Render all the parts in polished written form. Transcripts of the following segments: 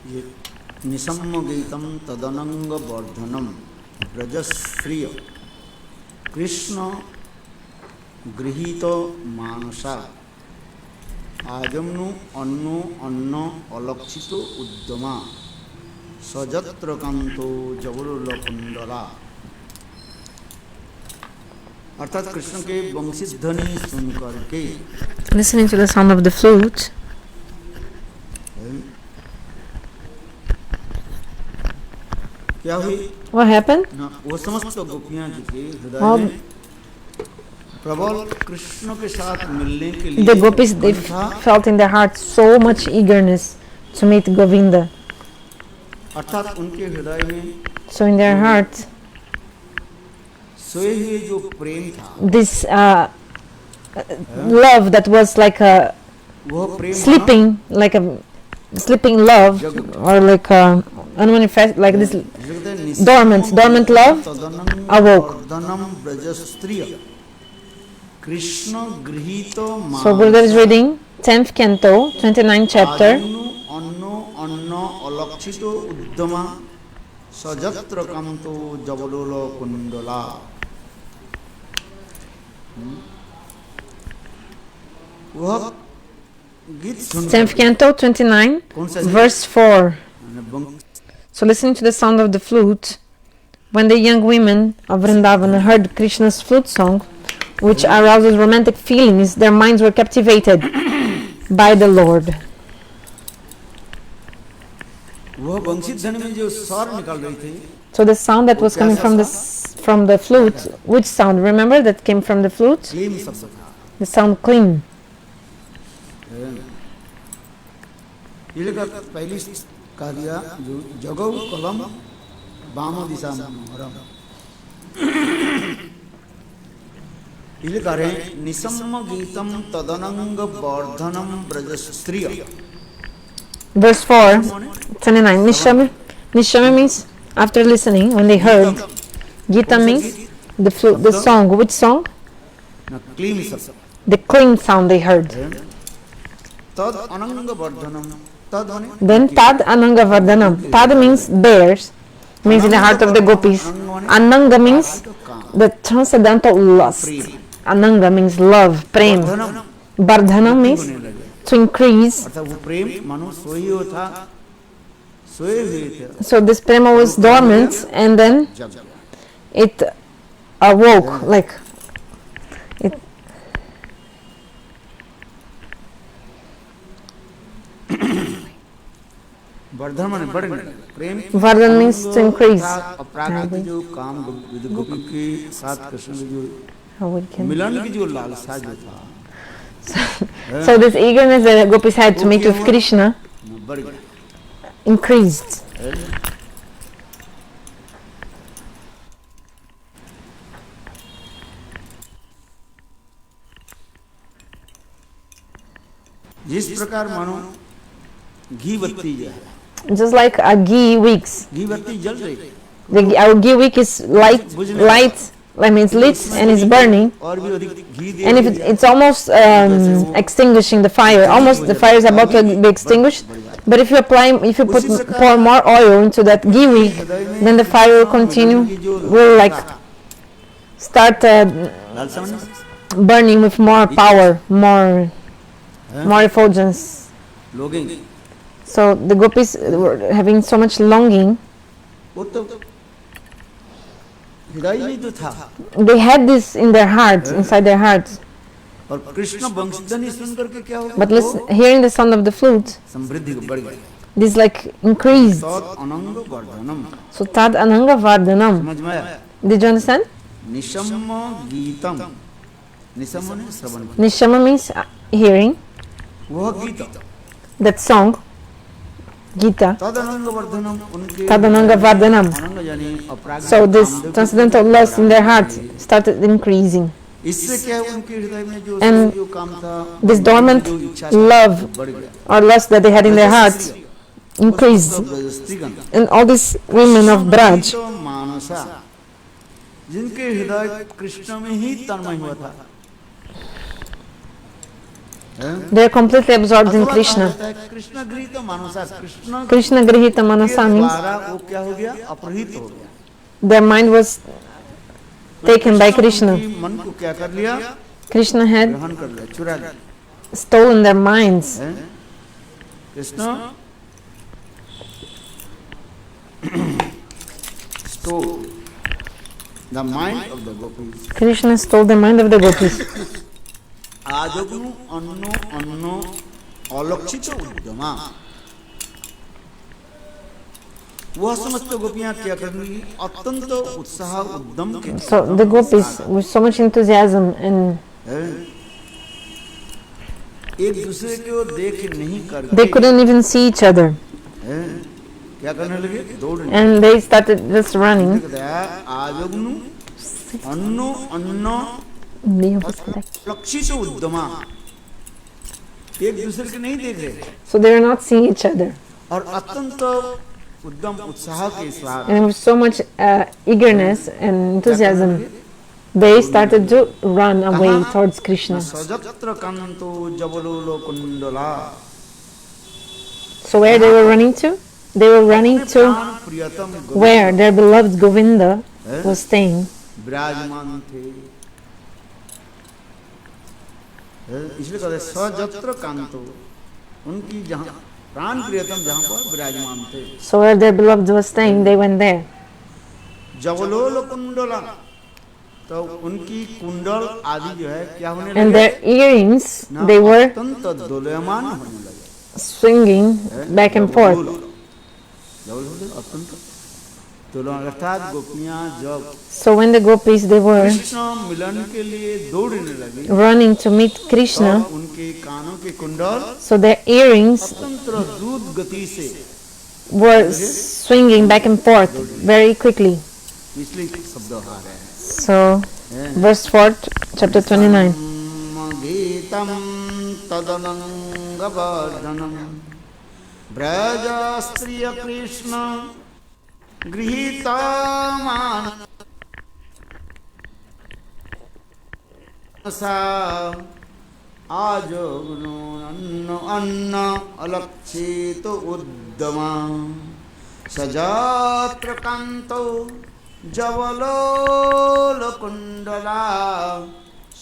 ये निसम्म गीतम तदनंग वर्धनम ब्रजश्रिय कृष्ण गृहीत मानसा आजम्नु अन्नो अन्न अलक्षितो उद्यमा सजत्र कांतो जवरुल कुंडला। अर्थात कृष्ण के वंशी ध्वनि सुनकर के listening to the sound of the flute, क्या हुई? what happened? वो समस्त गोपियां जो थी हृदय में प्रबल कृष्ण के साथ मिलने के लिए The gopis, they felt in their heart so much eagerness to meet Govinda. अर्थात उनके हृदय में So in their heart, सोए हुए जो प्रेम था, this love that was like a वह प्रेम sleeping, like a sleeping love, or like a unmanifest, like this dormant love awoke. Krishna गृहीतो So Gurudev is reading 10th canto, 29th chapter. अन्नो अन्न अलक्षितो उद्यमा सजत्र Kanto जवलोल Kundla. वह गीत सुन 10th canto, 29, verse 4. So listening to the sound of the flute, when the young women of Vrindavan heard Krishna's flute song, which arouses romantic feelings, their minds were captivated by the Lord. वह वंशी ध्वनि में जो स्वर निकल रही थी, So the sound that was coming from the flute, which sound? Remember that came from the flute? क्लीम शब्द था। The sound clean. ये का पहली कह दिया जो जगौ कलम वाम दिशा मोहरम। ये कह रहे हैं निसम्म GITAM तदनंग वर्धनम ब्रजस्त्रिय। Verse 4, 29. Nishama means after listening, when they heard. Gita means the flute, the song. Which song? क्लीम शब्द। The clean sound they heard. तद अनंग वर्धनम। Then Tad Ananga Vardhanam. Tad means bears, means in the heart of the gopis. Ananga means the transcendental lust. Ananga means love, prem. Vardhanam means to increase. So this prema was dormant and then it awoke, like it. Vardhan means to increase. So this eagerness that the gopis had to meet with Krishna increased. जिस प्रकार मानो घी बत्ती जो है, just like a ghee wicks. घी बत्ती जल रही, Our ghee wick is light. I mean, it's lit and it's burning, and if it's almost extinguishing the fire, almost the fire is about to be extinguished. But if you pour more oil into that ghee wick, then the fire will continue, will like start burning with more power, more effulgence. So the gopis were having so much longing. They had this in their hearts, inside their hearts. But listen, hearing the sound of the flute, this like increased. So Tad Ananga Vardhanam. Did you understand? Nishama means hearing. That song, Gita. Tadananga Vardhanam. So this transcendental lust in their heart started increasing. And this dormant love or lust that they had in their hearts increased. And all these women of Braj, हैं? They are completely absorbed in अथवा कहा Krishna. जाता है कृष्ण गृहीत मानसा, Krishna Krishna Grihita के Manasa means द्वारा वो क्या हो गया, अपहृत हो गया। their mind was taken by Krishna. उनकी मन को क्या कर लिया, Krishna had ग्रहण कर लिया, चुरा लिया। stolen their minds. हैं? Krishna stole the mind of the gopis. Krishna stole the mind of the gopis. आजग्नु अन्नो अन्नो अलक्षित उद्यमा, वह समस्त गोपियां क्या करनी, अत्यंत उत्साह उद्यम के So the gopis, with so much enthusiasm and हैं? एक दूसरे को देख नहीं करके they couldn't even see each other. हैं? क्या करने लगे, दौड़ने। And they started just running. आजग्नु अन्नो अन्नो लक्षित उद्यमा, एक दूसरे के नहीं देख रहे So they were not seeing each other. और अत्यंत उद्यम उत्साह के साथ And with so much eagerness and enthusiasm, they started to run away towards Krishna. सजत्र कांतो जबलोलो कुंडला, So where they were running to? They were running to प्रियतम where their beloved Govinda was staying. विराजमान थे। इसलिए कहते सजत्र कांतो, उनकी जहाँ प्राण प्रियतम जहाँ पर विराजमान थे, So where their beloved was staying, they went there. जबलोल Kundla, तो उनकी कुंडल आदि जो है क्या होने And लगे, their earrings, ना they were अत्यंत दोलयमान होने लगे। swinging back and forth. अत्यंत दोलन, अर्थात गोपियां जब So when the gopis, they were Krishna मिलन के लिए दौड़ने लगी, running to meet Krishna, तो उनके कानों के कुंडल so their earrings स्वतंत्र द्रुत गति से, were swinging back and forth very quickly. इसलिए शब्द आ रहे हैं। So verse 4, chapter 29. GITAM तदनंग वर्धनम Braj स्त्रिय Krishna गृहीता मान आजग्नो अन्न अन्न अलक्षित उद्यमा, सजात्र कांतो जवलोल कुंडला,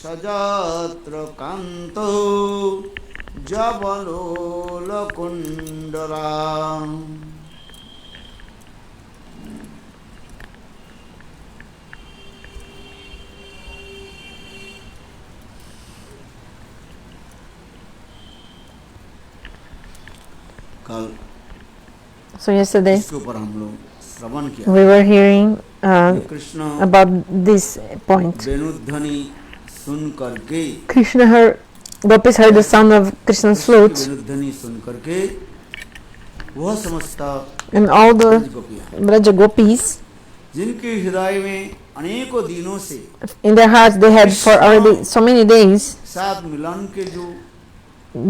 सजात्र कांतो जवलोल कुंडला। कल So yesterday इसके ऊपर हम लोग श्रवण किया, we were hearing Krishna about this point. वेणुध्वनि सुन करके, Krishna heard, gopis heard the sound of Krishna's flute, वेणुध्वनि सुन करके वह समस्त and all the गोपियां Braja gopis, जिनके हृदय में अनेकों दिनों से in their hearts they had for already so many days, साथ मिलन के जो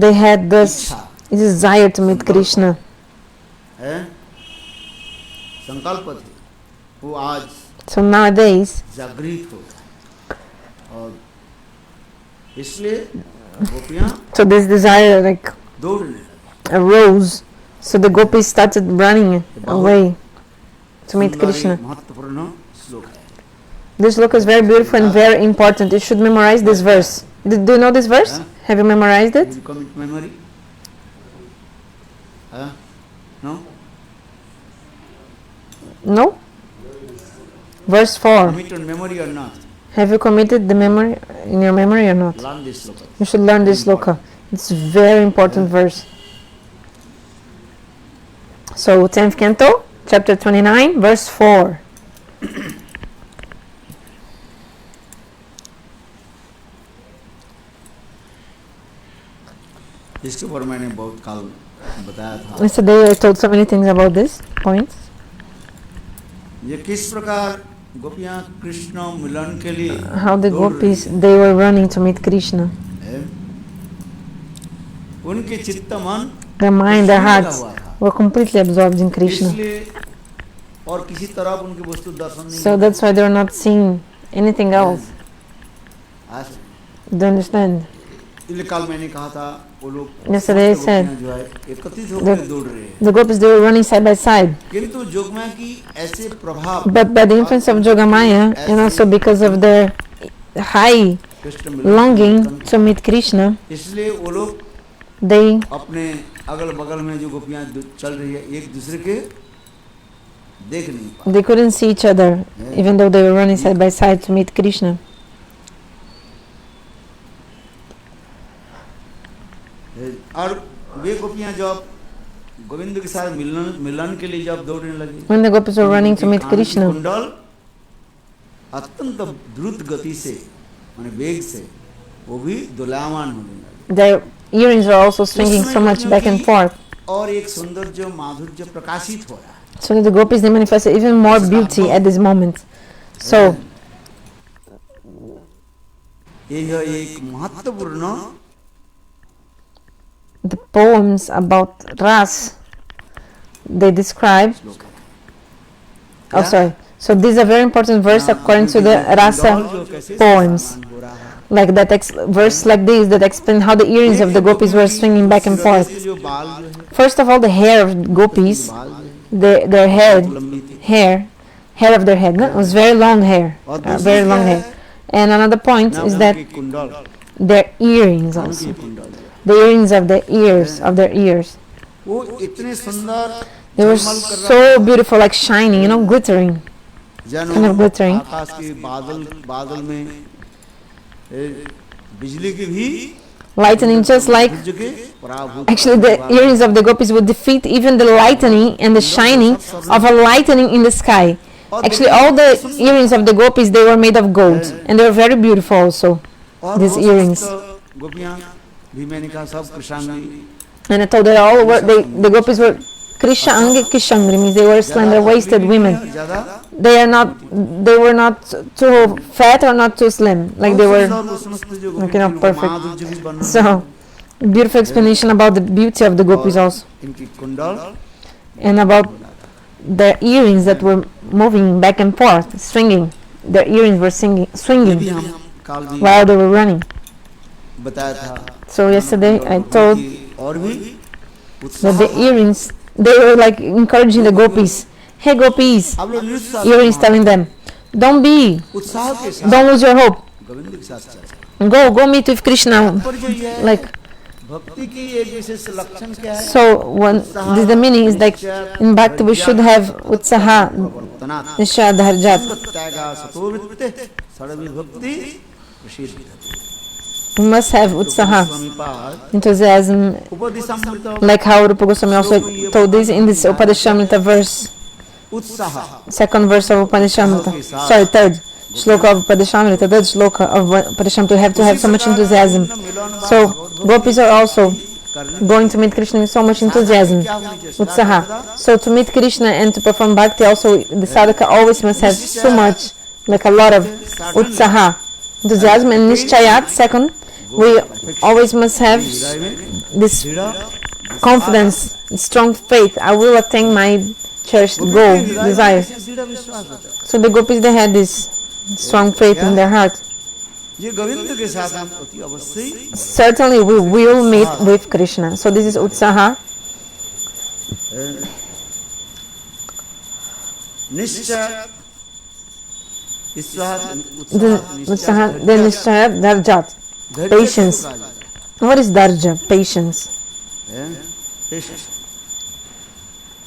they had this इच्छा desire to meet Krishna. है, संकल्प थे, वो आज So nowadays, जागृत हो गए, और इसलिए गोपियां so this desire like दौड़ने लगी। arose. So the gopis started running away to meet सुंदर Krishna. एक महत्वपूर्ण श्लोक है। This look is very beautiful and very important. You should memorize this verse. Do you know this verse? Have you memorized it? Will you commit memory? No? No? Verse 4. Commit on memory or not? Have you committed the memory in your memory or not? Learn this sloka. You should learn this sloka. It's a very important verse. So 10th canto, chapter 29, verse 4. इसके ऊपर मैंने बहुत काल बताया था। Yesterday I told so many things about this point. ये किस प्रकार गोपियां कृष्ण मिलन के लिए How the दौड़ रही gopis, they were running to meet Krishna. है। उनके चित्त मन Their mind, their कृष्ण में hearts लगा हुआ था। were completely absorbed in Krishna. इसलिए और किसी तरफ उनकी वस्तु दर्शन नहीं So होता। that's why they were not seeing anything else. आज Do you understand? इसलिए कल मैंने कहा था वो लोग Yesterday I समस्त said गोपियां जो है एकत्रित होकर दौड़ रहे हैं, the gopis, they were running side by side. किंतु जोगमाया की ऐसे प्रभाव But by the influence of Jogamaya, and also because of their high Krishna Milan longing की to meet Krishna, इसलिए वो लोग they अपने अगल बगल में जो गोपियां चल रही है एक दूसरे के देख नहीं पा they couldn't see each other, even though they were running side by side to meet Krishna. और वे गोपियां जब गोविंद के साथ मिलन मिलन के लिए जब दौड़ने लगी, When the gopis were running to meet उनकी Krishna, कुंडल अत्यंत द्रुत गति से माने वेग से वो भी दोलायमान होने लगी their earrings were also swinging so much back and forth. और एक सौंदर्य माधुर्य प्रकाशित हो रहा है। So the gopis, they manifested even more beauty at this moment. So यह एक महत्वपूर्ण the poems about Ras, they describe. श्लोक है। Oh, Yeah. sorry. So these are very important verse according to the Rasa poems. Like that verse like this that explain how the earrings of the gopis were swinging back and forth. First of all, the hair of gopis, their hair of their head, no? Was very long hair, very long hair. And another point is that their earrings also, the earrings of their ears, वो इतने सुंदर they were so beautiful, like shining, glittering. Kind of glittering. आकाश के बादल में बिजली की भी Lightning, just like actually the earrings of the gopis would defeat even the lightning and the shining of a lightning in the sky. Actually, all the earrings of the gopis, they were made of gold, and they were very beautiful also, these earrings. गोपियां भी मैंने कहा सब कृष्णांगी And I told that all were, the gopis were Krisha Angi Kishangri, means they were slender waisted women. They were not too fat or not too slim, like they were perfect. So, beautiful explanation about the beauty of the gopis also, इनकी कुंडल and about their earrings that were moving back and forth, swinging. Their earrings were भी swinging हम काल भी while they were running. बताया था So yesterday I told कि और भी that the earrings, they were like encouraging the gopis. Hey gopis, आप लोग निरुत्साह earrings telling them, don't उत्साह के साथ don't lose your hope. Govind के साथ चल Go meet with Krishna. पर जो ये है, Like, भक्ति की एक विशेष लक्षण क्या है so when the meaning is like in bhakti we should have utsaha, प्रवर्तनात् nisha, dharjat. त्यागा सतोवित्ते सर्वी भक्ति प्रसिद्ध We must have utsaha, समीपात enthusiasm, उपदिशामृत like how Rupa Goswami also told this in this Upadeshamrita verse, उत्साह second verse of Upadeshamrita. Sorry, third shloka of Upadeshamrita, third shloka of Upadeshamrita, to have so much enthusiasm. So gopis are also going to meet Krishna with so much enthusiasm, utsaha. So to meet Krishna and to perform bhakti also, the sadhaka always must have so much, like a lot of utsaha, enthusiasm, and nishchayat. Second, we always must have this confidence, strong faith. I will attain my cherished goal, desire. So the gopis, they had this strong faith in their heart. ये गोविंद के साथ हम अति अवश्य Certainly we will meet with Krishna. So this is utsaha. निश्चय Utsaha, then nishchaya, dharjat, patience. What is dharja? Patience.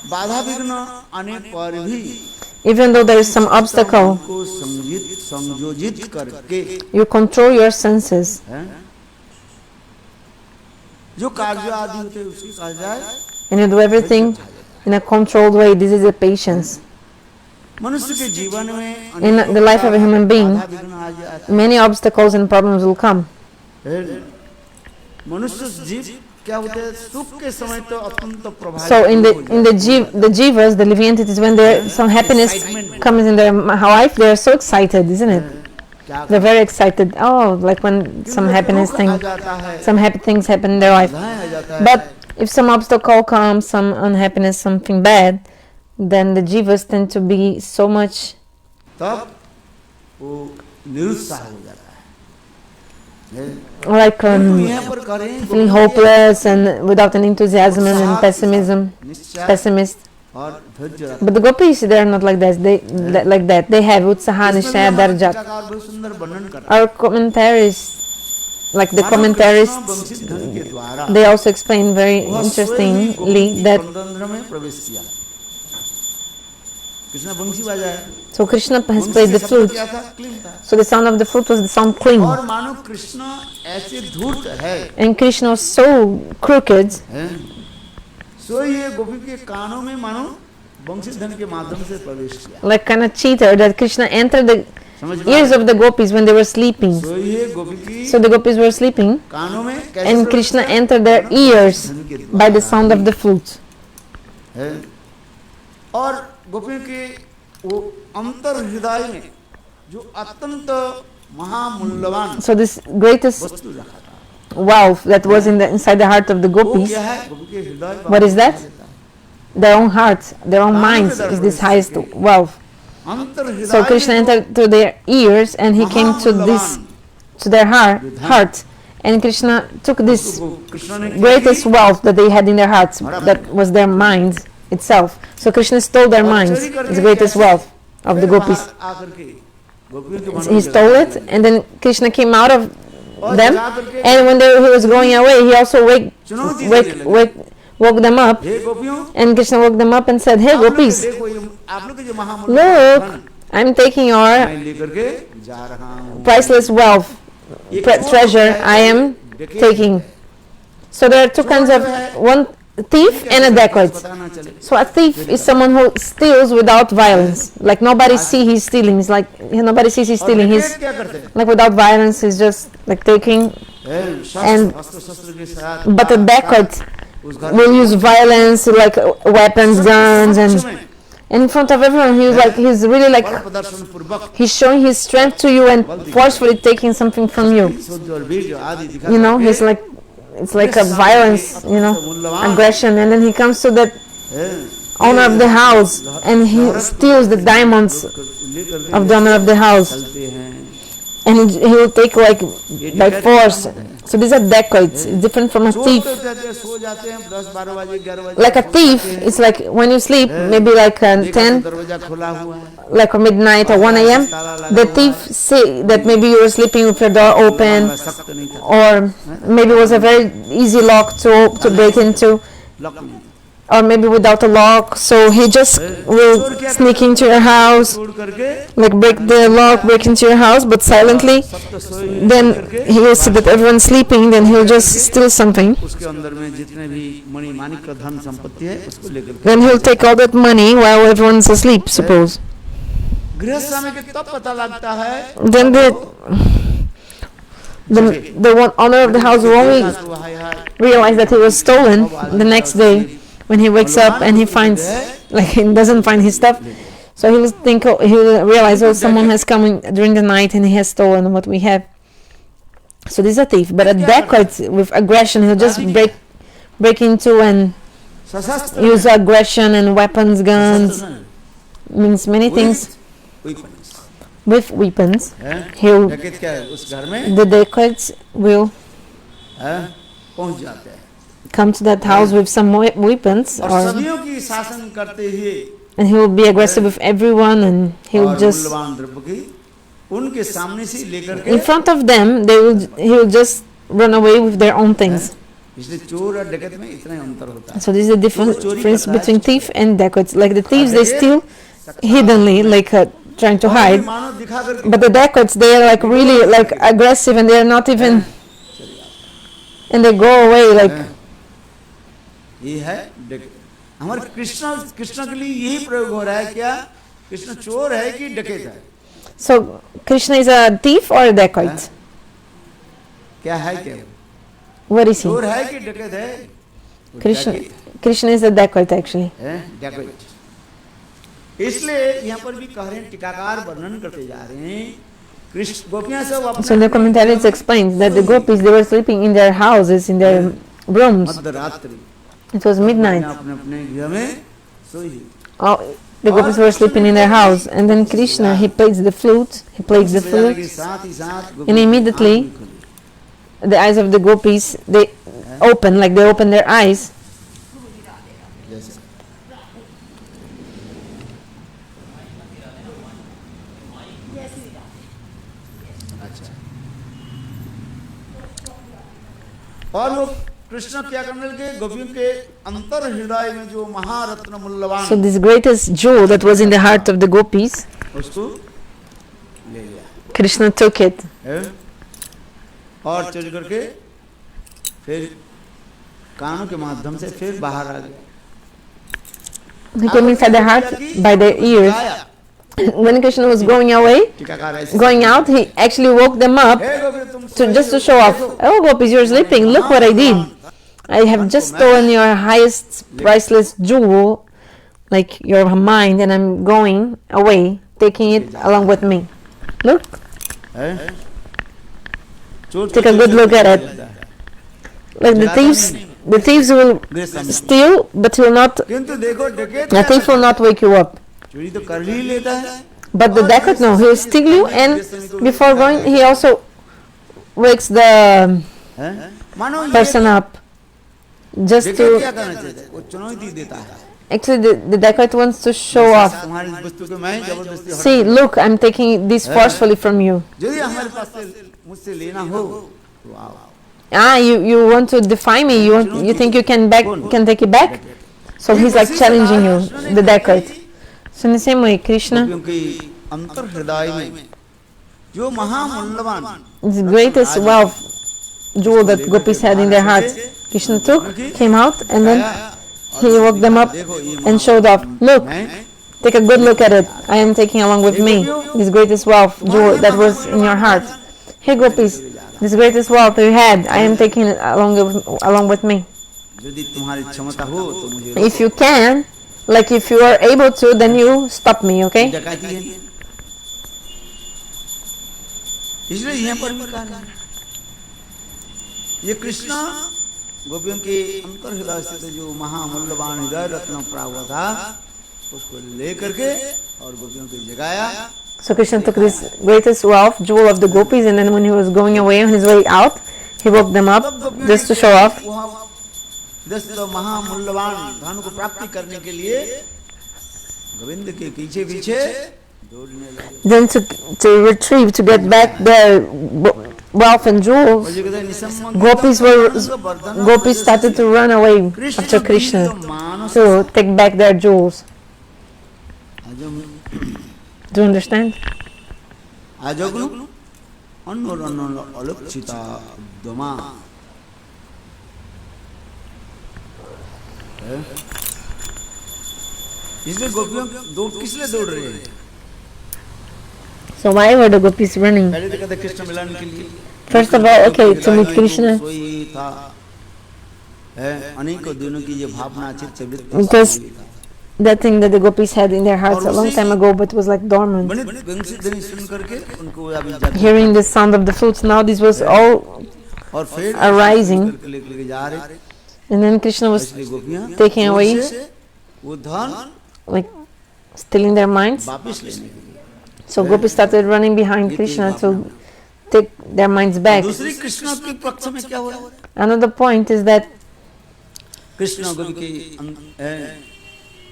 बाधा विघ्न आने पर भी Even though there is some obstacle, को संयोजित करके you control your senses. जो कार्य आदि होते हैं उसकी कहा जाए And you do everything in a controlled way. This is a patience. मनुष्य के जीवन में In the life of a human being, बाधा विघ्न आ जाता many obstacles and problems will come. है मनुष्य जीव क्या होते हैं सुख के समय तो अत्यंत प्रभावित So in the jivas, the living entities, when there some happiness comes in their life, they are so excited, isn't it? They're very excited. Oh, like when some happiness thing, some happy things happen in their life. But if some obstacle comes, some unhappiness, something bad, then the jivas tend to be so much. तब वो निरुत्साह हो जाता है है। like परंतु यहाँ पर कह रहे हैं feeling गोपियों के hopeless and without any enthusiasm and उत्साह pessimism, निश्चय pessimist. और धैर्य रखते But the gopis, they are not like that. Like that. They have utsaha, हैं। इसमें भी nishchaya, हमारे darjat. टीकाकार बहुत सुंदर वर्णन करते हैं। Our commentaries, like the मानो commentarists, कृष्ण वंशीधर के द्वारा they also explain very वह स्वयं ही गोपी interestingly की that कंदंद्र में प्रवेश किया। कृष्ण वंशी बजाया, so Krishna has Banshi played से the शब्द flute. क्या था? क्लीन था। So the sound of the flute was the sound clean. और मानो कृष्ण ऐसे धूर्त है, And Krishna was so crooked, हैं? सो ये गोपी के कानों में मानो वंशीधर के माध्यम से प्रवेश किया। like kind of cheater, that Krishna entered the समझ में ears आया? of the gopis when they were sleeping. सो ये गोपी की So the gopis were sleeping, कानों में कैसे and प्रवेश Krishna किया? entered their मानो ears वंशीधर के by the द्वारा sound of the flute. है। और गोपियों के वो अंतर हृदय में जो अत्यंत महामूल्यवान So this greatest वस्तु रखा था, wealth that was inside the heart of the वो gopis, क्या है? गोपी के हृदय what is that? देता है। Their own hearts, their own minds is this highest wealth. अंतर हृदय So Krishna में entered through their ears and he came to this, to their heart, and Krishna took this तो कृष्ण ने greatest wealth that they had in their hearts, that was their minds itself. So Krishna stole their minds, the greatest wealth of the gopis. आकर के गोपियों के मन में He stole जगा it, दिया। and then Krishna came out of और them, जगा करके and when he was going away, he also चुनौती देने लगे। woke them up, हे गोपियों, and Krishna woke them up and said, "Hey आप लोग gopis, देखो ये आप लोग के जो महामूल्य look, धन I'm taking your मैं लेकर के जा रहा हूँ। priceless wealth, ये कौन treasure है? I am डकैत taking." So there are two kinds of, one thief and a dacoit. पता ना चले। So a thief is someone who steals without violence. Like nobody see he's stealing. He's like nobody sees he's और stealing. डकैत He's क्या करते हैं? like without violence. He's just like taking. And- शस्त्र के साथ But a dacoit उस घर will use violence, like weapons, guns, and in front of everyone. He's really like बल प्रदर्शन पूर्वक he's showing his strength to you and forcefully taking something from you. शुद्ध और वीर आदि दिखा You know, करके he's like it's like a violence, you know, aggression, and then he comes to the owner of the house and he steals the diamonds लेकर of the owner of the house, चलते हैं। and he will take like by force. So these are dacoits. It's different from a चोर thief. तो कहते हैं, सो जाते हैं 10 12 बजे 11 बजे Like a thief, it's like when you sleep, maybe like देखा 10, तो दरवाजा खुला हुआ है, like midnight or 1 a.m. The thief say that maybe you were sleeping with your door open, सख्त नहीं था, or maybe it was a very easy lock to break into, lock नहीं था। or maybe without a lock. So he just will sneak into your house, तोड़ करके like break the lock, break into your house, but silently. सब तो सोए Then करके he will see that everyone's sleeping, then he'll just steal something. उसके अंदर में जितने भी मणि माणिक का धन संपत्ति है उसको लेकर के Then he'll take all that money while everyone's asleep, suppose. गृहस्थ स्वामी के तब पता लगता है Then the one owner of the house will only realize that he was stolen the next day when he wakes up and he finds, like he doesn't find his stuff. So he'll realize, oh, someone has come in during the night and he has stolen what we have. So this is a thief, but a dacoit with aggression, he'll just break into and सशस्त्र use aggression and weapons, guns, means many things with weapons. He'll, डकैत क्या है उस घर में the dacoits will पहुंच जाते हैं come to that house with some weapons, और or सभियों की शासन करते हुए and he will be aggressive with everyone, and he'll और just मूल्यवान द्रव्य की उनके सामने से लेकर in के front of them he will just run away with their own things. इसलिए चोर और डकैत में इतना ही अंतर होता है So this is the difference between thief and dacoits. Like the thieves, they steal hiddenly, like trying to और hide, मानो दिखा करके but the dacoits, they are like really like aggressive, and they are not even, and they go away like. ये है डकैत हमारे कृष्ण के लिए यही प्रयोग हो रहा है क्या कृष्ण चोर है कि डकैत है So Krishna is a thief or a dacoit? क्या है क्या What is he? चोर है कि डकैत है वो Krishna, डकैत है। Krishna is a dacoit actually. डकैत इसलिए यहाँ पर भी कह रहे हैं टीकाकार वर्णन करते जा रहे हैं कृष्ण गोपियां सब अपने So in the commentaries explains that the gopis, they were sleeping in their houses, in their rooms. मध्यरात्रि It was midnight. अपने अपने घर में सोई Oh, the gopis were sleeping in their house, and then Krishna, he plays the flute, बजाने के flute, साथ ही साथ and immediately the eyes of the gopis, they open, like they open their eyes. जैसे अच्छा और वो कृष्ण क्या करने लगे गोपियों के अंतर हृदय में जो महारत्न मूल्यवान So this greatest jewel that was in the heart of the gopis, उसको ले लिया Krishna took it. है? और चोरी करके फिर कानों के माध्यम से फिर बाहर आ गए He came inside the heart by the ears. When Krishna was going away, टीकाकार ऐसे going out, he actually woke them up हे गोपी तुम to just to show off. Oh, gopis, you're sleeping. Look what I did. I have just stolen your highest priceless jewel, like your mind, and I'm going away, taking it along with me. Look, है? चोर take a good look at it. Like the thieves will steal, but will not. किंतु देखो डकैत The thief will not wake you up. चोरी तो कर ही लेता है But the dacoit, no, he will steal you, and before going, he also wakes the हैं? मानो ये person up. Just डकैत to क्या करना चाहता है वो चुनौती देता है actually, the dacoit wants to show off. तुम्हारी वस्तु को मैं जबरदस्ती हड़प See, look, I'm taking this forcefully from you. यदि हमारे पास से मुझसे लेना हो तो आओ Ah, you want to defy me? You think you can take it back? So he's like challenging you, the dacoit. So in the same way, Krishna, क्योंकि अंतर हृदय में जो महामूल्यवान the greatest wealth jewel that gopis had in their hearts, Krishna took, came out, and then he woke them up and showed off. Look, take a good look at it. I am taking along with me this greatest wealth jewel that was in your heart. Hey gopis, this greatest wealth you had, I am taking it along with me. यदि तुम्हारी क्षमता हो तो मुझे If you can, like if you are able to, then you stop me, okay? डकैती है इसलिए यहाँ पर भी कहा है ये कृष्णा गोपियों के अंतर हृदय से जो महामूल्यवान हृदय रत्न प्राप्त हुआ था उसको लेकर के और गोपियों को जगाया So Krishna took this greatest wealth, jewel of the gopis, and then when he was going away on his way out, he woke them up just to show off. दस महामूल्यवान धन को प्राप्ति करने के लिए गोविंद के पीछे पीछे दौड़ने लगे Then to retrieve, to get back their wealth and jewels, gopis started to run away after Krishna to take back their jewels. Do you understand? आजगनु अन्नोरन्न अलक्षिता उद्यमा इसलिए गोपियों दौड़ किस लिए दौड़ रहे हैं So why were the gopis running? पहले तो कहते कृष्ण मिलन के लिए First of all, okay, to meet Krishna, सोई था है अनेकों दिनों की ये भावना चित्त वृत्ति because that thing that the gopis had in their hearts a long time ago, but was like dormant. बड़े वंशी धनी सुन करके उनको अभी जाते Hearing the sound of the flutes, now this was all और फिर arising, लेके जा रहे and then Krishna was इसलिए गोपियां taking away, वो धन like stealing their minds. वापस लेने के लिए So gopis started running behind Krishna to take their minds back. दूसरी कृष्ण के पक्ष में क्या हो रहा है Another point is that Krishna गोपी के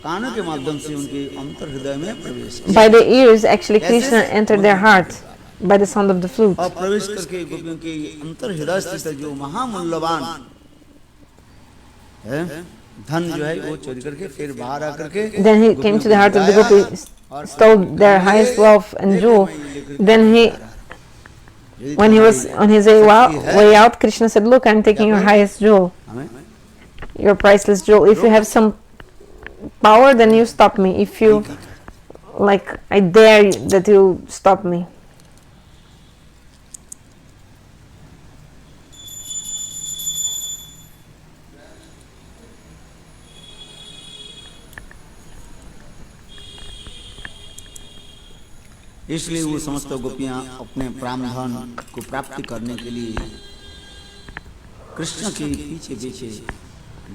कानों के माध्यम से उनके अंतर हृदय में प्रवेश by the ears, actually Krishna entered their heart by the sound of the flute. और प्रवेश करके गोपियों के अंतर हृदय स्थित जो महामूल्यवान है धन जो है वो चोरी करके फिर बाहर आकर के Then he came to the heart of the gopis, stole their highest wealth and jewel. Then when he was on his way out, Krishna said, "Look, I'm taking your highest jewel, हमें your priceless jewel. If you have some power, then you stop me. If you, like, I dare that you stop me." इसलिए वो समस्त गोपियां अपने प्राणधन को प्राप्ति करने के लिए कृष्ण के पीछे पीछे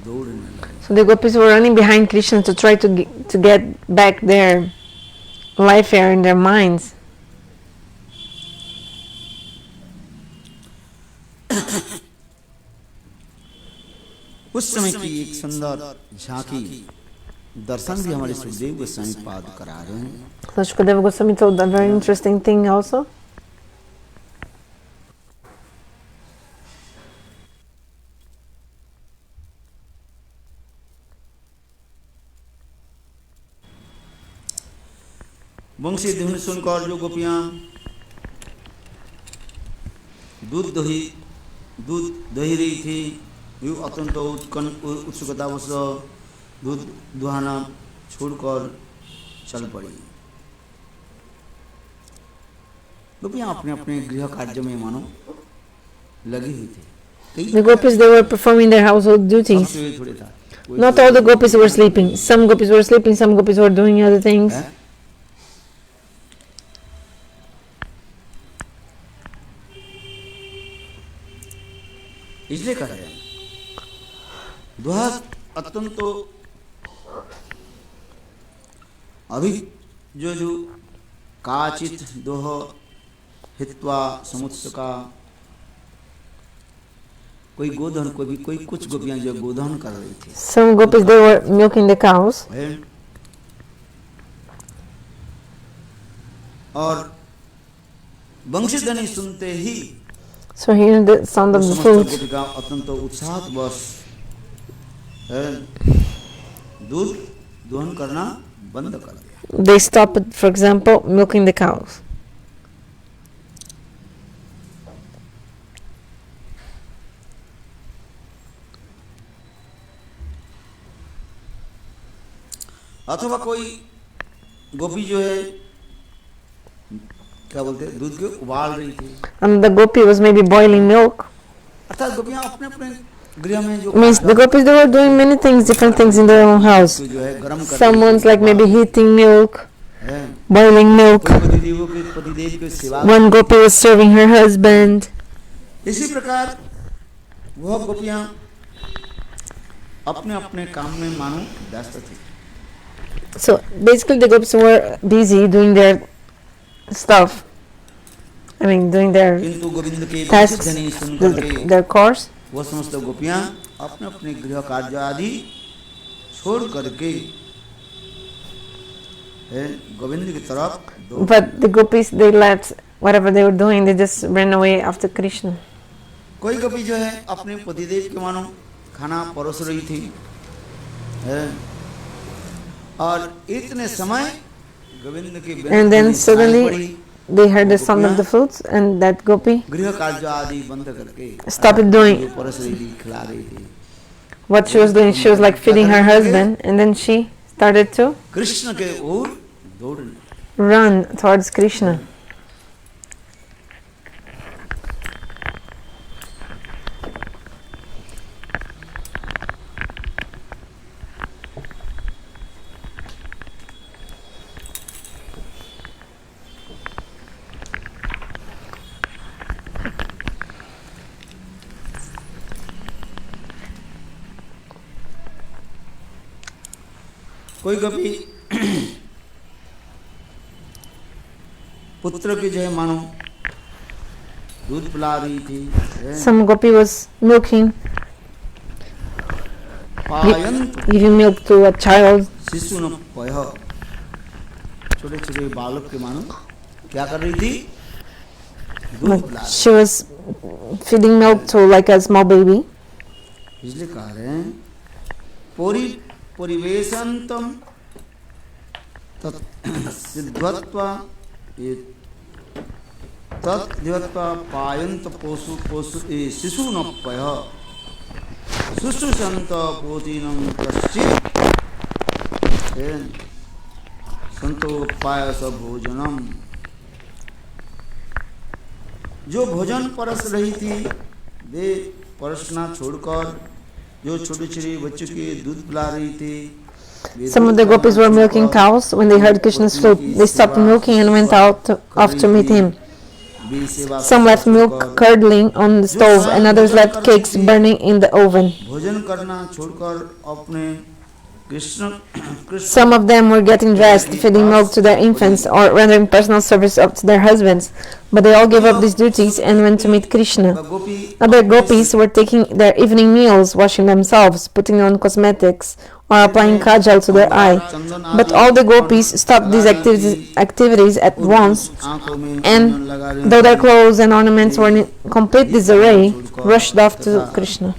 दौड़ने लगे So the gopis were running behind Krishna to try to get back their life air in their minds. उस समय की एक सुंदर झांकी दर्शन भी हमारे सुखदेव गोस्वामी पाद करा रहे हैं। So Shukadeva Goswami told a very interesting thing also. वंशी धुन सुनकर जो गोपियां दूध दही रही थी, वे अत्यंत उत्सुकतावश दूध दुहाना छोड़कर चल पड़ी। गोपियां अपने अपने गृह कार्य में मानो लगी हुई थी। The gopis, they were performing their household duties. Not all the gopis were sleeping. Some gopis were sleeping, some gopis were doing other things. इसलिए कह रहे हैं दुहा अत्यंत अभी जो काचित दोह हित्वा समुत्सका, कोई गोधन कोई कुछ गोपियां जो गोधन कर रही थी। Some gopis, they were milking the cows. और वंशीध्वनि सुनते ही So hearing the sound of the flute, गोपिका अत्यंत उत्साहवश दूध दोहन करना बंद कर दिया। they stopped, for example, milking the cows. अथवा कोई गोपी जो है क्या बोलते हैं दूध के उबाल रही थी। And the gopi was maybe boiling milk. अर्थात गोपियां अपने अपने गृह में जो Means the gopis, they were doing many things, different things in their own house. जो है गरम कर Someone's like maybe heating milk, boiling milk. पतिदेव के सेवा। One gopi was serving her husband. इसी प्रकार वह गोपियां अपने अपने काम में मानो व्यस्त थी। So basically the gopis were busy doing their stuff. I mean doing their किंतु गोविंद के tasks, ध्वनि सुनकर their course. वह समस्त गोपियां अपने अपने गृह कार्य आदि छोड़ करके गोविंद की तरफ But the gopis, they left whatever they were doing, they just ran away after Krishna. कोई गोपी जो है अपने पतिदेव के मानो खाना परोस रही थी और इतने समय गोविंद की And then suddenly they heard the sound of the flutes, and that gopi गृह कार्य आदि बंद करके started doing परोस रही थी, खिला रही थी। what she was doing. She was like feeding her husband, and then she started to Krishna के ओर दौड़ने। run towards Krishna. कोई गोपी पुत्र की जो है मानो दूध पिला रही थी। Some gopi was milking, पायंत giving milk to a child. शिशु न पय, छोटे छोटे बालक के मानो क्या कर रही थी, दूध पिला रही। She was feeding milk to like a small baby. इसलिए कह रहे हैं परिवेशंतम सिद्धत्वा तद्धिवत्वा पायंत शिशु न पय शुश्रूषंत पोतीनं कश्चित् संतोपायस भोजनम। जो भोजन परस रही थी वे परसना छोड़कर जो छोटे छोटे बच्चों के दूध पिला रही थी। Some of the gopis were milking cows. When they heard Krishna's flute, they stopped milking and went off to meet him. Some left milk curdling on the stove, and others left cakes burning in the oven. भोजन करना छोड़कर अपने Krishna Krishna Some of them were getting dressed, feeding milk to their infants, or rendering personal service up to their husbands. But they all gave up these duties and went to meet Krishna. Gopi Other gopis were taking their evening meals, washing themselves, putting on cosmetics, or applying kajal to their eye. But all the gopis stopped these activities at once, and though their clothes and ornaments were in complete disarray, rushed off to Krishna.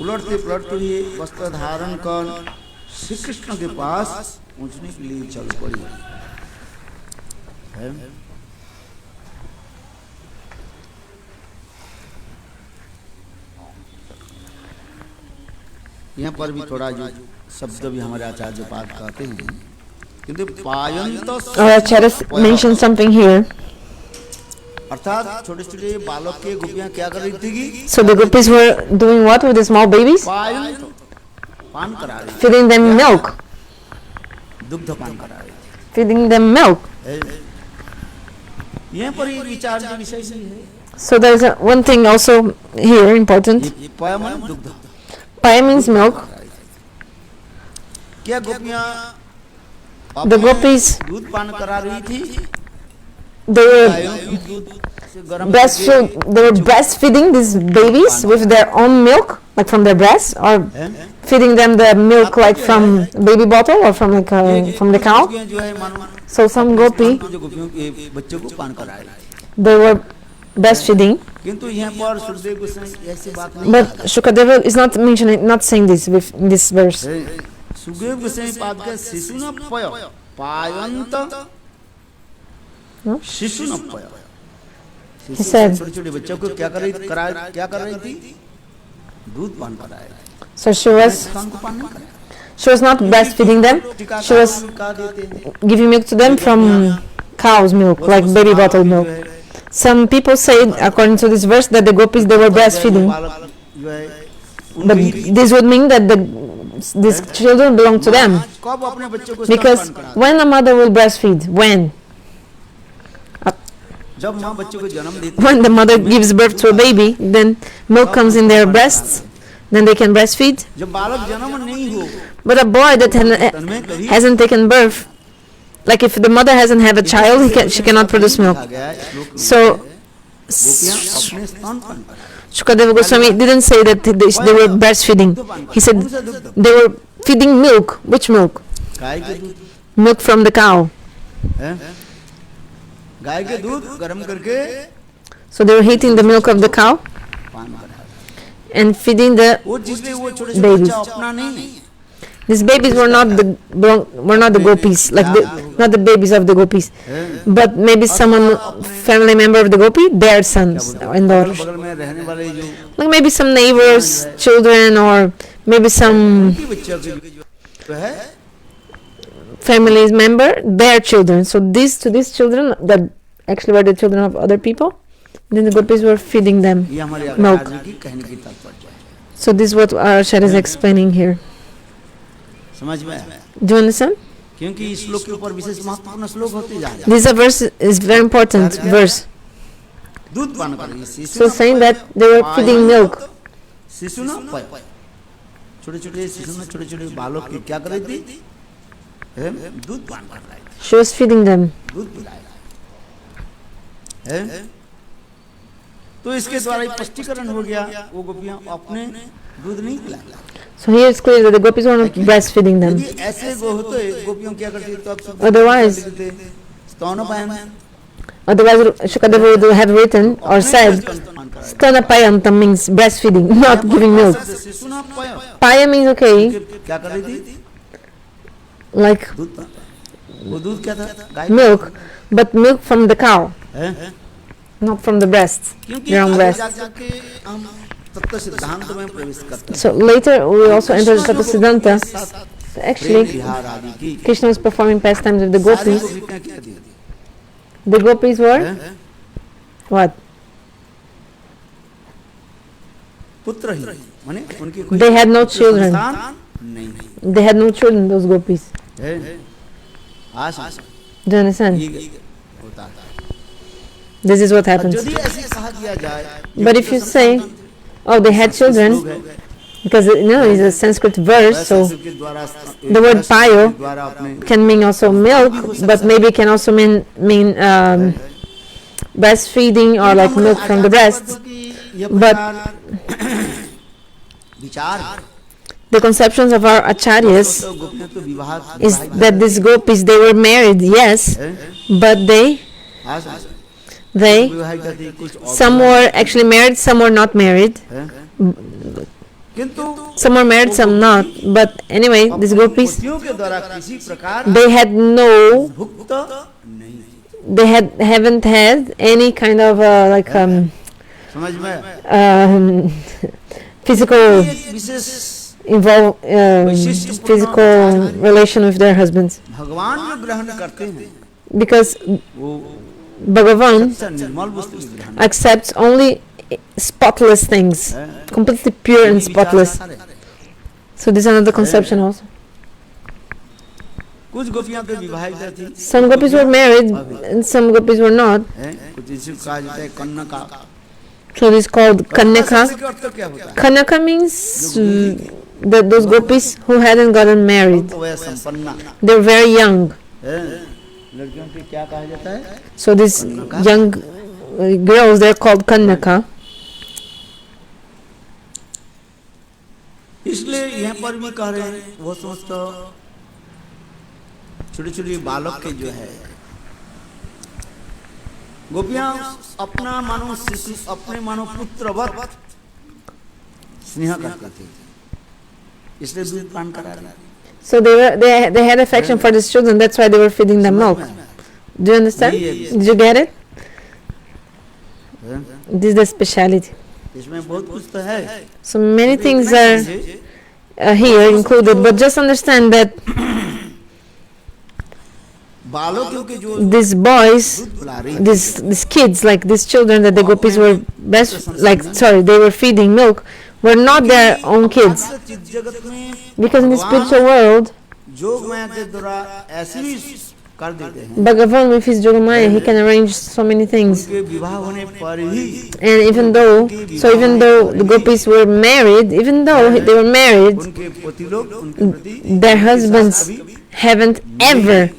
उलटते पलटते हुए वस्त्र धारण कर श्री कृष्ण के पास पहुंचने के लिए चल पड़ी है। यहाँ पर भी थोड़ा जो शब्द भी हमारे आचार्य पाद कहते हैं, किंतु पायंत Acharya mentioned something here. अर्थात छोटे छोटे बालक के गोपियां क्या कर रही थी? So the gopis were doing what with the small babies? पायंत पान करा रही, Feeding them milk. दुग्ध पान करा रही, Feeding them milk. यहाँ पर ये विचार का विषय ही है। So there's one thing also here important. पाय माने दुग्ध, Paya means milk. क्या गोपियां The gopis, दूध पान करा रही थी? they were गायों की दूध से गरम they were breastfeeding these babies with their own milk, like from their breasts, or feeding them the milk like from baby bottle or from like from the cow. जो है मानो So some gopi, जो गोपियों के बच्चों को पान करा रही, they were breastfeeding. किंतु यहाँ पर सुखदेव गोस्वामी ऐसी बात नहीं But Shukadeva is not mentioning, not saying this with this verse. Sukhdev Goswami पाद के शिशु न पय पायंत शिशु न पय, He said, छोटे छोटे बच्चों को क्या कर रही थी? दूध पान कराए, so she was पान नहीं कराया, not breastfeeding them. She was giving milk to them from cow's milk, like baby bottle milk. Some people say, according to this verse, that the gopis, they were breastfeeding. But this would mean that these children belong to them. कब अपने बच्चों को Because स्तनपान कराती? when a mother will breastfeed, when जब माँ बच्चों को जन्म देती the mother gives birth to a baby, then milk comes in their breasts, then they can breastfeed. जब बालक जन्म नहीं हो, But a boy that तन्मय कभी hasn't taken birth, like if the mother hasn't had a child, she cannot produce milk. आ गया है, श्लोक में So गोपियां अपने स्तनपान कराती। Shukadeva Goswami didn't say that they were breastfeeding. He said they were feeding milk. Which milk? गाय के दूध, Milk from the cow. हैं? गाय के दूध गर्म करके So they were heating the milk of the cow पान कराया। and feeding the वो जिसलिए वो छोटे छोटे babies. बच्चा अपना नहीं, These babies were not the gopis, like not the babies of the gopis, but maybe someone family member of the gopi, their sons and daughters. बगल में रहने वाले जो Like maybe some neighbors' children, or maybe some उनके बच्चे जो है family's member, their children. So these children that actually were the children of other people, then the gopis were feeding them ये हमारे milk. आचार्य की कहने की तात्पर्य है। So this is what Arshad is explaining here. समझ में आया? Do you understand? क्योंकि इस श्लोक के ऊपर विशेष महत्वपूर्ण श्लोक होते जा रहे हैं। This verse is very important verse. दूध पान कर रही है, So saying that they were feeding milk. शिशु ना पय, छोटे छोटे शिशु ना छोटे छोटे बालक की क्या कर रही थी? दूध पान कर रही थी, She was feeding them. दूध पिलाया है। तो इसके द्वारा एक स्पष्टीकरण हो गया, वो गोपियां अपने दूध नहीं पिलाया। So here it's clear that the gopis were not breastfeeding them. यदि ऐसे होते गोपियों क्या करती तो अब सब Otherwise, स्तनपान otherwise Shukadeva would have written or said, Stanapayantam means breastfeeding, not giving milk. शिशु ना पय, Paya means okay, क्या कर रही थी? like दूध, वो दूध क्या था? गाय milk, but milk from the cow, है? not from the breast, क्योंकि their own आगे breast. जाके हम तत्व सिद्धांत में प्रवेश करते हैं। So later we also enter the Tattva Siddhanta. So actually, Bihar आदि की Krishna was performing pastimes with the सारी gopis. गोपियां क्या थी? The gopis were what? पुत्र ही, माने उनकी कोई They had no children. संतान नहीं They had no children, those gopis. है। आशा Do you understand? ये होता है। This is what happens. यदि ऐसे कहा दिया जाए, But if you say, oh, they had children, because it's a Sanskrit verse, so के द्वारा the word payo द्वारा अपने can mean also milk, but maybe can also mean breastfeeding or like milk from the breast. But विचार the conceptions of our acharyas तो गोपियां तो विवाह is that these gopis, they were married, yes, but they विवाहिता थी कुछ और some were actually married, some were not married, किंतु some were married, some not. But anyway, these gopis, पतियों के द्वारा किसी प्रकार they had no, भुक्त नहीं they haven't had any kind of समझ में physical wishes physical relation with their husbands, भगवान जो ग्रहण करते हैं because वो Bhagavan निर्मल वस्तु ग्रहण accepts only spotless things, completely pure and spotless. So this is another conception also. कुछ गोपियां तो विवाहिता थी Some gopis were married and some gopis were not. कुछ इसी को कहा जाता है कन्नका So this is called Kanyaka. शब्द का अर्थ क्या होता है Kanyaka means those gopis who hadn't gotten married. तो वह संपन्ना They're very young. लड़कियों को क्या कहा जाता है So these young girls, they're called Kanyaka. इसलिए यहाँ पर भी कह रहे हैं वो समस्त छोटे छोटे बालक के जो है गोपियां अपना मानो शिशु अपने मानो पुत्रवत स्नेह करते थे इसलिए दूध पान करा रहे So they had affection for these children. That's why they were feeding them milk. Do you understand? Did you get it? This is the speciality. इसमें बहुत कुछ तो है So many things are here included, but just understand that बालकों के जो these boys, दूध पिला रही these kids, like these children that the gopis were they were feeding milk, were not their own kids. चित्त जगत में Because in the spiritual world, जोग माया के द्वारा ऐसे भी कर देते हैं Bhagavan with his Yogamaya, he can arrange so many things. उनके विवाह होने पर ही And even though the gopis were married, even though they were married, उनके पति लोग उनके प्रति their husbands haven't ever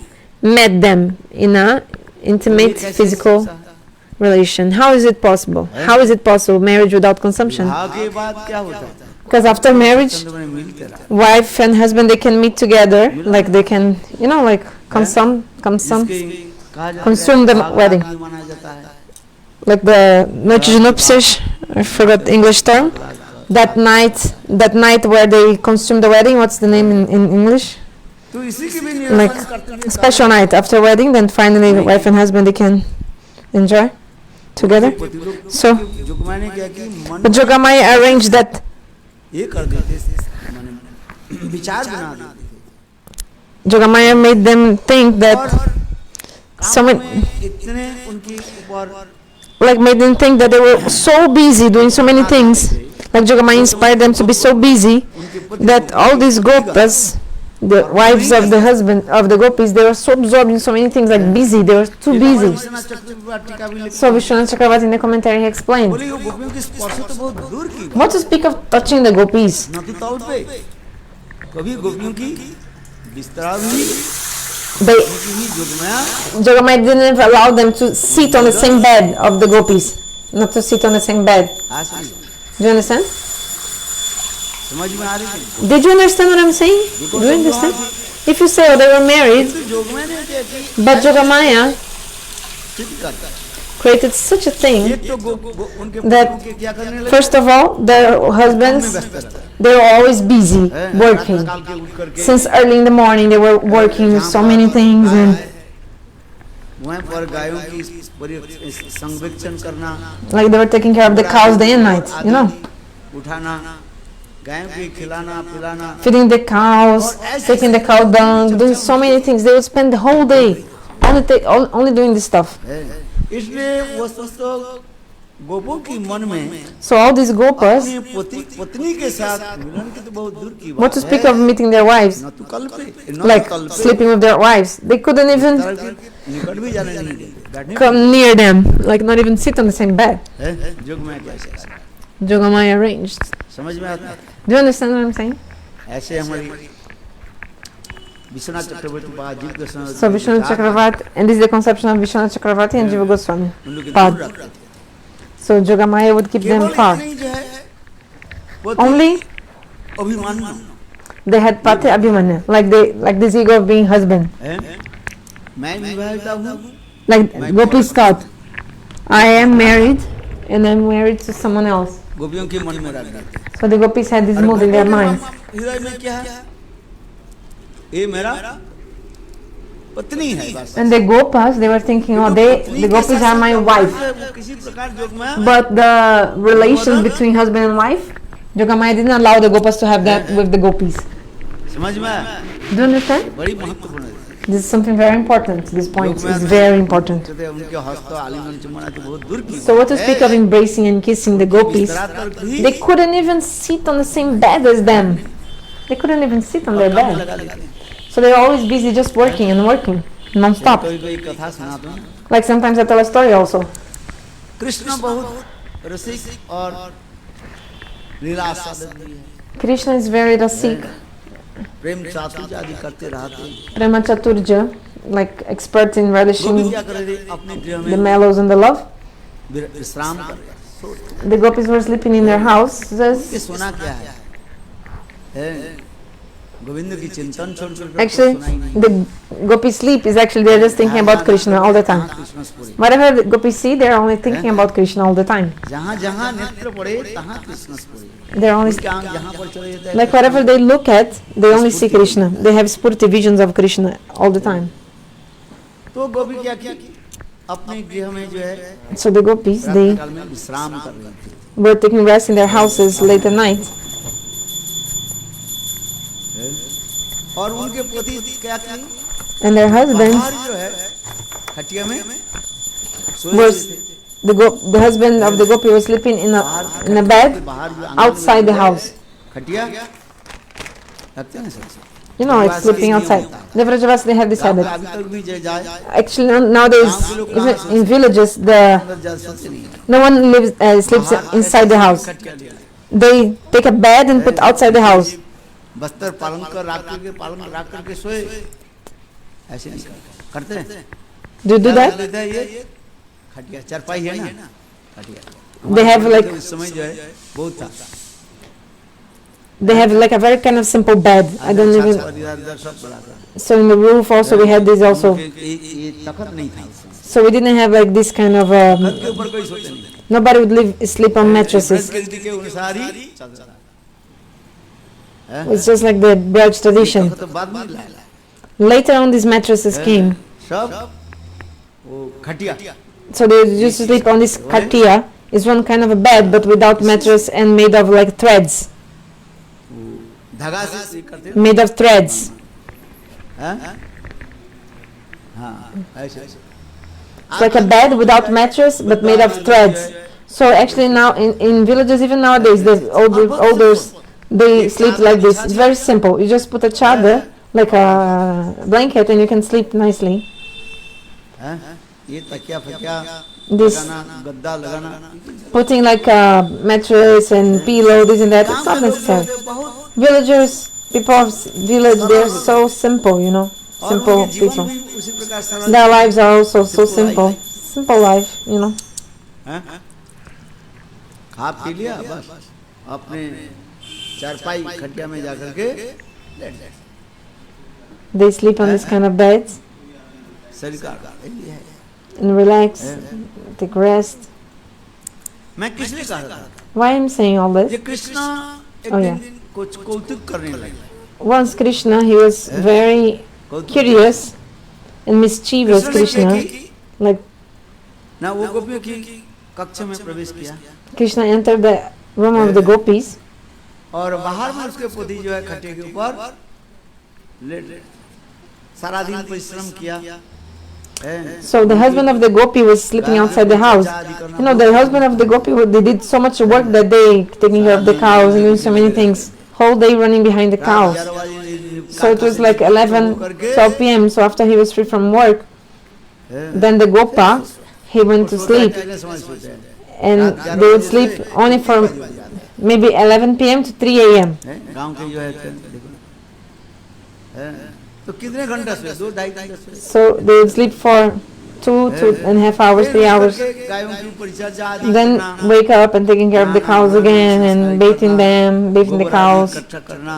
met them in a intimate physical relation. How is it possible? How is it possible, marriage without consumption? विवाह के बाद क्या होता है Because after marriage, चंद्रमा में मिलते रहा wife and husband, they can meet together, like they can, like consume, इसके कहा जाता consume the है wedding. भाग माना जाता है Like the noite de nupcias, I forgot the English term. That night where they consume the wedding, what's the name in English? तो इसी की भी Like निरसन करते हैं a special night after wedding, then finally wife and husband, they can enjoy together. पति लोग So, जुगमा ने क्या कि मन but Yogamaya arranged that. ये कर देते माने विचार बना देते Yogamaya made them think that so many, इतने उनके ऊपर like made them think that they were so busy doing so many things. Like Yogamaya inspired them to be so busy that all these gopas, the wives of the husband of the gopis, they were so absorbed in so many things, like busy. They were too busy. Vishwanath चक्रवर्ती का भी लिखा So Vishwanath Chakravarti in the commentary he explained, बोले वो गोपियों की स्पर्श तो बहुत दूर की बात, what to speak of touching the gopis? न तो तौल पे कभी गोपियों की बिस्तरा भी They, उनकी ही जुगमा Yogamaya didn't allow them to sit on the same bed of the gopis, not to sit on the same bed. आसरी Do you understand? समझ में आ रही है Did you understand what I'm saying? Do you understand? If you say, oh, they were married, तो जुगमा ने क्या कि but Yogamaya सिद्ध करता है created such a thing. एक तो उनके That पतियों के क्या करने लगे First of all, their husbands, they were always busy working. काल के उठ करके Since early in the morning, they were working with so many things, and वहाँ पर गायों की संरक्षण करना like they were taking care of the cows day and night, उठाना गायों को खिलाना पिलाना feeding the cows, taking the cow dung, doing so many things. They would spend the whole day only doing this stuff. इसलिए वो समस्त गोपों की मन में So all these gopas, अपनी पत्नी के साथ मिलन की तो बहुत दूर की what बात to speak of meeting their wives, न तो कल पे न like तो कल पे sleeping with their wives, they couldn't even निकट भी जाने नहीं देते बैठने come near them, like not even sit on the same bed. जुग में कैसे Yogamaya arranged समझ में आता है? Do you understand what I'm saying? ऐसे हमारी विश्वनाथ चक्रवर्ती पाद जीव Goswami So Vishwanath Chakravarti, and this is the conception of Vishwanath Chakravarti and Jiva Goswami. उन लोग के Pad. दूर रखते थे। So Jogamaya would keep them केवल far. इतने ही जो है वो थे Only अभिमान्यु they had Pati Abhimanya, like this ego of being husband. हैं? मैं विवाहिता हूँ, Like gopis thought, I am married and I'm married to someone else. गोपियों के मन में रख देते। So the gopis had this और mood in their गोपियों के minds. हृदय में क्या है? ये मेरा पत्नी है बस। And the gopas, they were thinking, oh, the gopis are my wife. वो किसी प्रकार जोग में But the relations between husband and wife, Jogamaya didn't allow the gopas to have that with the gopis. समझ में आया? Do you understand? बड़ी महत्वपूर्ण है। This is something very important. This point is very important. तो उनके हस्त आलिंगन चुम्बन तो बहुत दूर की So what to speak of embracing and kissing the gopis? They couldn't even sit on the same bed as them. They couldn't even sit on their bed. लगा लेते हैं। So they were always busy just working and working, non-stop. कोई कोई कथा सुनाता हूँ। Like sometimes I tell a story also. Krishna बहुत रसिक और लीला साधक भी है। Krishna is very rasik, प्रेम चातुर्य आदि करते रहते हैं। prema chaturja, like expert in वो भी relishing क्या कर रहे थे अपने गृह the में mellows and the love. विश्राम कर रहे थे, सो रहे थे। The gopis were sleeping in their houses. ये सोना क्या है? गोविंद की चिंतन छोड़ छोड़ कर Actually, सुनाई नहीं। the gopis sleep is actually they're just thinking about Krishna all the time. Krishna स्पुरी। Whatever the gopis see, they're only thinking about Krishna all the time. जहाँ जहाँ नेत्र पड़े तहाँ कृष्ण स्पुरी। They're only उनके आंख जहाँ पर चले जाते हैं, like whatever they look at, they only see Krishna. They have spurti visions of Krishna all the time. तो गोपी क्या की? अपने गृह में जो है So the gopis, रात they काल में विश्राम कर रहे थे। were taking rest in their houses late at night. और उनके पति क्या की? And their husbands बाहर जो है खटिया में सोए was थे। the husband of the gopi was sleeping in a bed बाहर जो आंगन outside the में house. खटिया रखते हैं ना सब। You know, like sleeping outside. The Vrajavas, they have this गाँव में habit. अभी तक भी जाए Actually, nowadays, even in villages, अंदर जा सकते नहीं है। no one sleeps inside the house. खटिया लिया। They take a bed and put outside the house. Bastar पालन कर रख करके सोए, ऐसे नहीं करते हैं। Do you do that? लेता है ये खटिया चरपाई है ना, खटिया। They have like उस समय जो है बहुत था। they have like a very kind of simple bed. I don't even. इधर सब बड़ा था। So in the roof also we had this also. ये तखत नहीं था उस समय। So we didn't have like this kind of. तखत के ऊपर कोई सोते नहीं। Nobody would sleep on mattresses. Braj के अनुसार ही चलता था। It's just like the Braj tradition. तखत तो बाद में लाया। Later on, these mattresses came. सब वो खटिया। So they used to sleep on this katiya. It's one kind of a bed, but without mattress and made of like threads. धागा से ये करते Made of threads. हैं? हाँ ऐसे। It's like a bed without mattress, but made of threads. So actually now in villages, even nowadays, the elders, they sleep like this. It's very simple. You just put a chadar, like a blanket, and you can sleep nicely. हैं? ये तकिया फकिया This लगाना, गद्दा लगाना, putting like a mattress and pillow, this and that, it's not necessary. बहुत Villagers, people of village, they're so simple, you know, और simple उनके जीवन people. भी उसी प्रकार सरल Their lives are also so simple. Simple life, you know. हैं? खा पी लिया बस अपने चारपाई खटिया में जाकर के लेट जाए, They sleep on this kind of beds शरीर का आकार ये है। and relax, take rest. मैं किस लिए कह रहा था? Why I'm saying all ये this? कृष्णा एक Oh, दिन yeah. कुछ कौतुक करने लगे। Once Krishna, he was very कौतुक curious and mischievous कृष्ण ने क्या Krishna. की? Like ना वो गोपियों की कक्ष में प्रवेश किया Krishna entered the room of the gopis और बाहर में उसके पति जो है खटिया के ऊपर लेट सारा दिन परिश्रम किया। हैं? So the husband of the gopi was sleeping outside the house. You know, the husband of the gopi, they did so much work that day, taking care of the cows and doing so many things. Whole day running behind the cows. So it was like 11, 12 p.m. So after he was free from work, then the gopa, he went to sleep. And they would sleep only for maybe 11 p.m. to 3 a.m. गांव के जो है देखो, तो कितने घंटा सोए? 2-2.5 घंटा सोए। So they would sleep for 2.5 hours, 3 hours. गायों की परिचर्या आदि Then करना, wake up and taking care of the cows again and bathing them, bathing the गोबर आदि cows, इकट्ठा करना।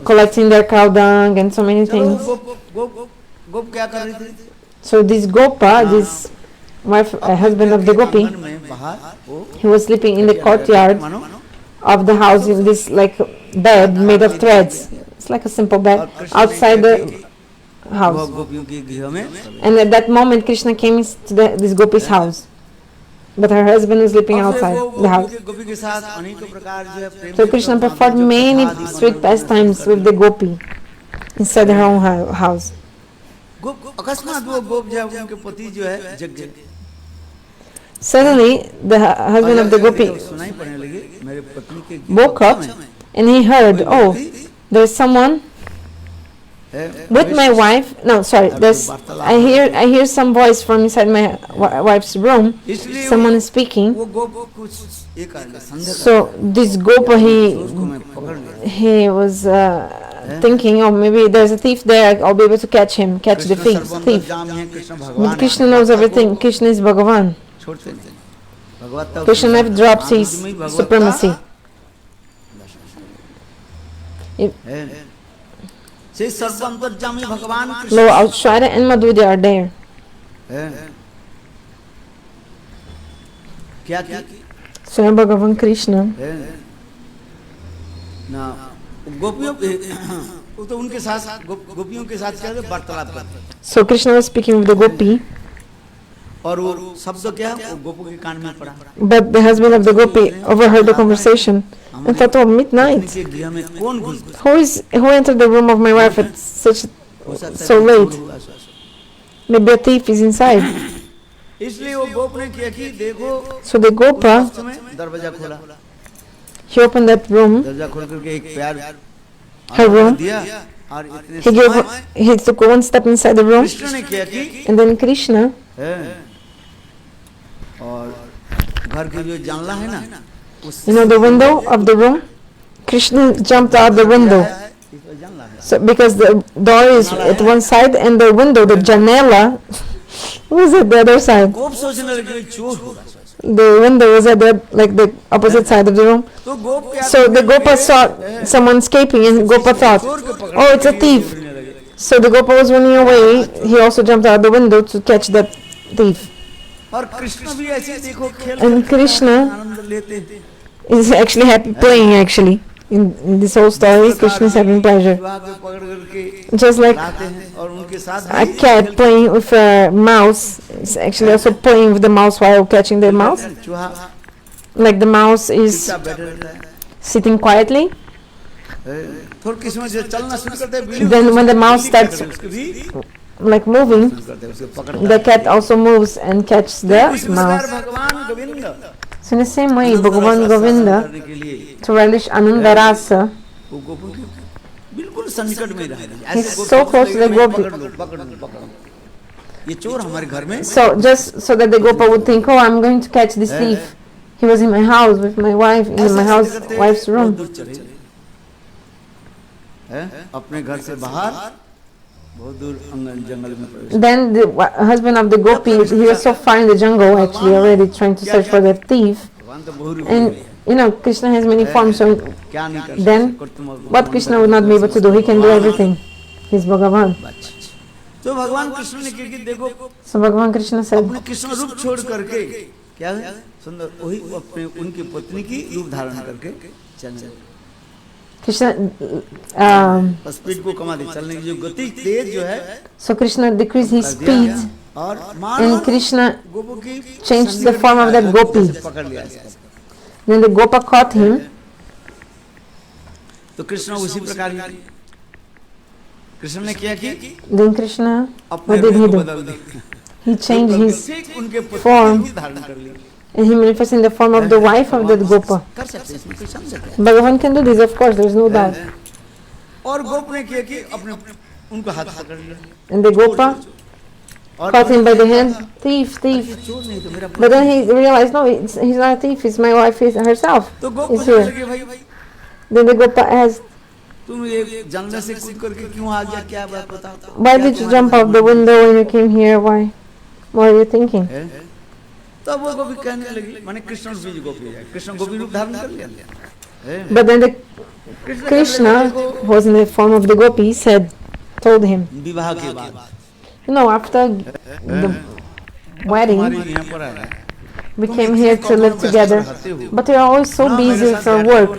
collecting their cow dung and so many चलो things. गोप क्या कर रही थी? So this Gopa, this wife, husband of the Gopi, आंगन में बाहर वो he was sleeping in the courtyard मानो of the house in this like bed made of threads. It's like a simple bed outside the house. गोपियों के गृह में, And at that moment, Krishna came to this Gopi's house, but her husband was sleeping outside the house. गोपी के साथ अनेक प्रकार जो है प्रेम So Krishna performed many sweet pastimes with the Gopi inside her own house. अकस्मात वो गोप जो है उनके पति जो है जग गए। Suddenly, the husband of the Gopi सुनाई पड़ने लगी, मेरे पत्नी के woke up and he heard, oh, there's someone with my wife. No, sorry, I hear some voice from inside my wife's room. Someone is speaking. वो गोप कुछ ये कर ले, संदेह So this Gopa, उसको मैं पकड़ लिया। he was thinking, oh, maybe there's a thief there. I'll be able to catch him, catch the thief. Krishna But भगवान Krishna knows everything. Krishna is Bhagavan. छोड़ते नहीं। भगवत्ता Krishna never drops his supremacy. से सर्वंतर्यामी भगवान Lord Aishwarya and Madhurya are there. क्या क्या Swayam Bhagavan Krishna. ना गोपियों वो तो उनके साथ गोपियों के साथ क्या वार्तालाप करते। So Krishna was speaking with the Gopi, और वो शब्द क्या वो गोपी के कान में पड़ा। but the husband of the Gopi overheard the conversation and thought, oh, midnight. के गृह में कौन घुस गया? Who entered the room of my wife at so late? Maybe a thief is inside. इसलिए वो गोप ने किया कि देखो, So the Gopa, दरवाजा खोला, he opened that room, दरवाजा खोल करके एक पैर her room. दिया और इतने He took one step inside the room, Krishna ने किया कि and then Krishna, और घर की जो जानला है ना, you know, the window of the room, Krishna jumped out the window. जानला है, So because the door is at one side and the window, the janela, was at the other side. गोप सोचने लगे चोर होगा। The window was at the opposite side of the room. तो गोप क्या So the Gopa saw someone escaping and Gopa thought, oh, it's a thief. So the Gopa was running away. He also jumped out the window to catch that thief. और कृष्ण भी ऐसे देखो खेल And Krishna आनंद लेते हैं। is actually happy playing actually. In this whole story, Krishna is having pleasure. चूहा को पकड़ करके Just like लाते हैं और उनके साथ a cat playing with a mouse is actually also playing with the mouse while catching the mouse. चूहा Like the mouse is चुपचाप बैठे रहता है। sitting quietly. थोड़ा किस्मत से चलना शुरू करते हैं, बिल्ली Then when the mouse starts उसको भी like moving, करते हैं, उसको पकड़ता the cat also moves and catches the है। इस प्रकार mouse. भगवान Govind So in the same way, Bhagavan Govinda, करने के लिए to relish Ananda Rasa, वो गोपों के बिल्कुल संकट में रह रहे। He's so close to the gopi. पकड़ लो। ये चोर हमारे घर में so just so that the Gopa would think, oh, I'm going to catch this thief. He was in my house with my wife, in my wife's room. अपने घर से बाहर बहुत दूर जंगल में प्रवेश। Then the husband of the Gopi, he was so far in the jungle actually already trying to search for the thief. भगवान तो बहुत रूप And you know, Krishna has many forms, so क्या नहीं कर then what Krishna would not be able to do, he can do everything. He's Bhagavan. तो भगवान कृष्ण ने कि देखो So Bhagavan Krishna said, अपने कृष्ण रूप छोड़ करके क्या है सुंदर वही अपने उनकी पत्नी की रूप धारण करके चलने Krishna, स्पीड को कमा दे, चलने की जो गति तेज जो है so Krishna decreased his speed और and Krishna गोपो की changed the form of that gopi. पकड़ लिया इसको। Then the Gopa caught him. तो कृष्ण उसी प्रकार कृष्ण ने किया कि Then Krishna, अपने what did he रूप को do? बदल दिया, He changed his ठीक उनके पत्नी form की धारण कर ली। and he manifested in the form of the wife of that Gopa. कर सकते हैं, इसमें कोई संशय नहीं। Bhagavan can do this, of course, there is no doubt. और गोप ने किया कि अपने उनको हाथ पकड़ लिया And the Gopa और caught him by the hand, thief, thief. ये चोर नहीं तो मेरा But then he realized, no, he's not a thief, it's my wife herself. तो गोप It's पूछने here. लगे, भाई Then the Gopa asked, तुम ये जंगल से कूद करके क्यों आ गया, क्या बात बताओ? why did you jump out the window when you came here? Why? What are you thinking? तो वो गोपी कहने लगी, माने कृष्ण रूपी जो गोपी है, कृष्ण गोपी रूप धारण कर लिया। But then the Krishna, who was in the form of the gopi, told him, विवाह के बाद you know, after the wedding, हमारे यहाँ पर आया, we came here to live together, but you're always so busy with your work.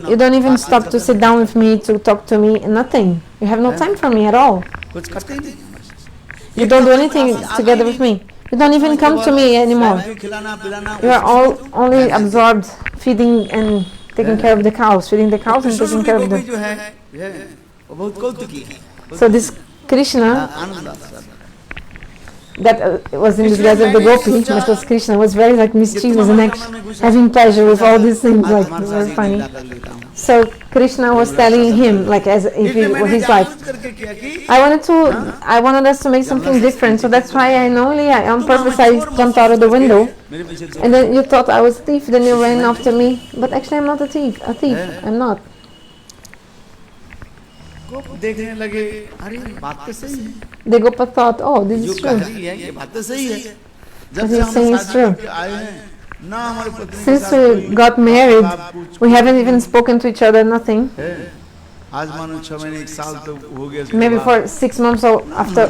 You don't even stop to sit down with me, to talk to me, nothing. You have no time for me at all. कुछ करते ही नहीं। You don't do anything together with me. You don't even come to me anymore. खिलाना पिलाना, You are all only absorbed feeding and taking care of the cows, feeding the cows and taking care of Gopi them. जो है वो बहुत कौतुकी है। So this Krishna Anand that was in the dress of the gopi, that was Krishna, was very like mischievous and having pleasure with all these things, like very funny. So Krishna was telling him, like as if he were his wife, I wanted us to make something different, so that's why I on purpose I jumped out of the window, and then you thought I was a thief, then you ran after me, but actually I'm not a thief, I'm not. देखने लगे, अरे बात तो सही है, The Gopa thought, oh, this जो is कह true. रही है ये बात तो सही है। जब What से he's हम saying is शादी true. करके आए हैं ना हमारे पत्नी के Since साथ we कोई got married, बात पूछ we haven't even spoken to each other, nothing. है। आज मानो 6 महीने 1 साल तो हो गया इसके Maybe बाद। for 6 months or after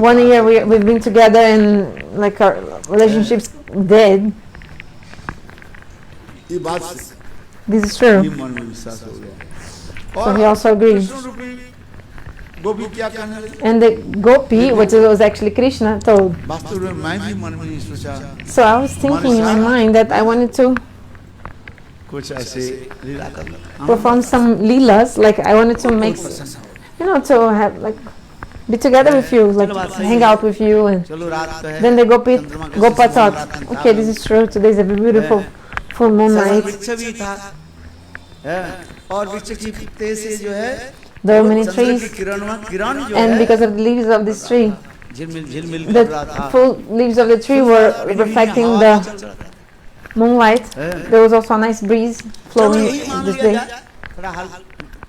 1 year we've been together and like our relationship's dead. ये बात से This is ये true. मन में विश्वास हो गया। So he also agreed. Krishna रूपी गोपी क्या कहने लगी? And the gopi, which was actually Krishna, told. वास्तव में मैं भी मन में सोचा So I was thinking in my mind that I wanted to कुछ ऐसे लीला कर लो। perform some leelas, like I wanted to make, to have like be together with you, like hang out with you. And चलो रात को है। then the Gopa thought, okay, this is true. Today is a beautiful full moon night. वृक्ष भी था, और वृक्ष की पत्ते से जो है There were many चंद्र की trees, किरण जो and है because of the leaves of this tree, झिलमिल कर the रहा था। full leaves of the tree were reflecting the moonlight. There was also a nice breeze flowing this day, थोड़ा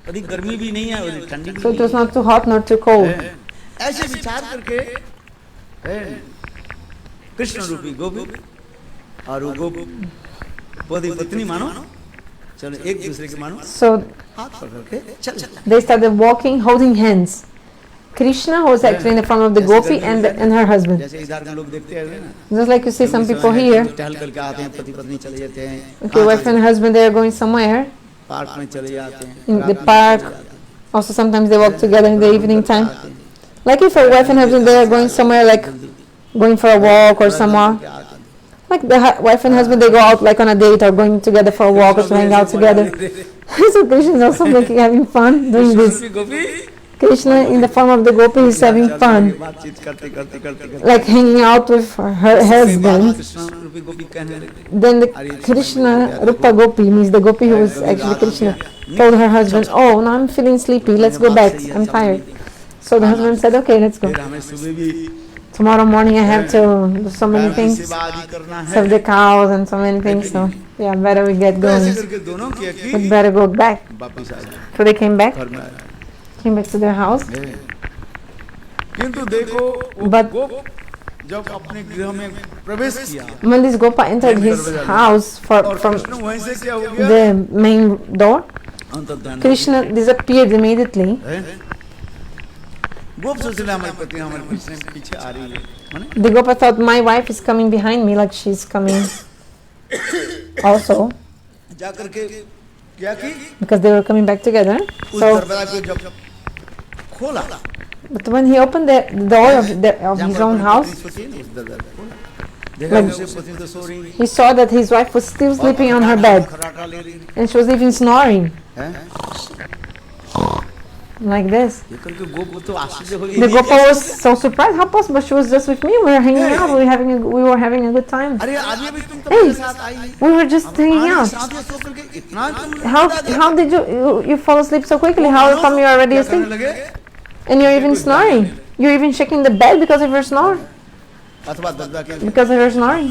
अधिक गर्मी भी नहीं है और ठंडी भी so it नहीं was not too hot nor too cold. है। ऐसे विचार करके कृष्ण रूपी गोपी और वो गोपी पति पत्नी मानो, चलो एक दूसरे के मानो So हाथ पकड़ के चल they started walking, holding hands. Krishna was actually in the form of the gopi and her husband. जैसे इधर के लोग देखते हैं ना, Just like you see some people here, टहल करके आते हैं, पति पत्नी चले जाते हैं, okay, wife and husband, they are going somewhere park में चले जाते हैं, in the park. Also sometimes they walk together in the evening time. Like if a wife and husband, they are going somewhere, like going for a walk or somewhere. Like the wife and husband, they go out like on a date or going together for a walk or to hang out together. So Krishna is also having fun doing this. Krishna in the form of the gopi is having fun, बातचीत करते करते करते like hanging out with her husband. Krishna रूपी गोपी कहने लगे, Then the Krishna Rupa Gopi, means the gopi who was actually Krishna, told her husband, oh, now I'm feeling sleepy, let's go back, I'm tired. So the husband said, okay, let's go. फिर हमें सुबह भी Tomorrow morning I have to do so many things, सेवा आदि करना है। serve the cows and so many things, so yeah, better we get तो ऐसे going. करके दोनों किया कि We better go back. वापस आ जाए So they came back घर में। to their house. किंतु देखो वो But- गोप जब अपने गृह में प्रवेश किया When this Gopa entered his house और from कृष्ण वहीं से क्या हो गया, the main door, अंतर्धान Krishna disappeared immediately. है। गोप सोच रहे हमारी पत्नी हमारे पीछे आ रही है, माने The Gopa thought my wife is coming behind me, like she's coming also, जा करके क्या की because they were coming back together. उस So, दरवाजा को जब खोला, but when he opened the door of जहाँ his पर own अपनी house, पत्नी सोती है ना, उस दरवाजा को खोला। देखा Like- उसे पत्नी तो सो रही he saw that his wife was still sleeping on her bed, खराटा ले रही and she was even snoring है। like this. ये करके गोप को तो आश्चर्य हो The Gopa was so surprised. How possible? She was just with me. We were hanging out. We were having a good time. अरे आज ये भी तुम तो Hey, मेरे साथ आई, we were just hanging out. साथ में सो करके इतना तुम How did you fall asleep so quickly? How come you're already क्या करने asleep लगे? and you're even snoring? You're even shaking the bed because of your snore? अथवा दबदबा के Because of your snoring?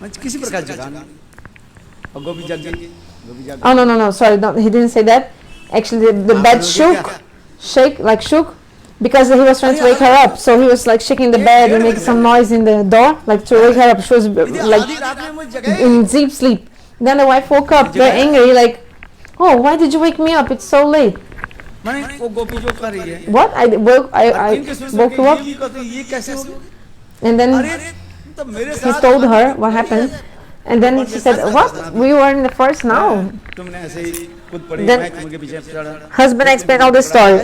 मैं किसी प्रकार जगा नहीं और गोपी जग गई गोपी जग Oh, no, sorry, no, he didn't say that. Actually, the bed shook, because he was trying to wake her up. So he was like shaking the bed and making some noise in the door, like to wake her up. She was like in deep sleep. Then the wife woke up very angry, like, oh, why did you wake me up? It's so late. मैंने वो गोपी जो कर रही है What? I woke you up? ये कैसे हो गया And then तो मेरे he told her what happened. And then she said, what? We were in the forest now. तुमने ऐसे ही कूद पड़ी Then- मैं तुमके पीछे चढ़ा Husband explained all the story.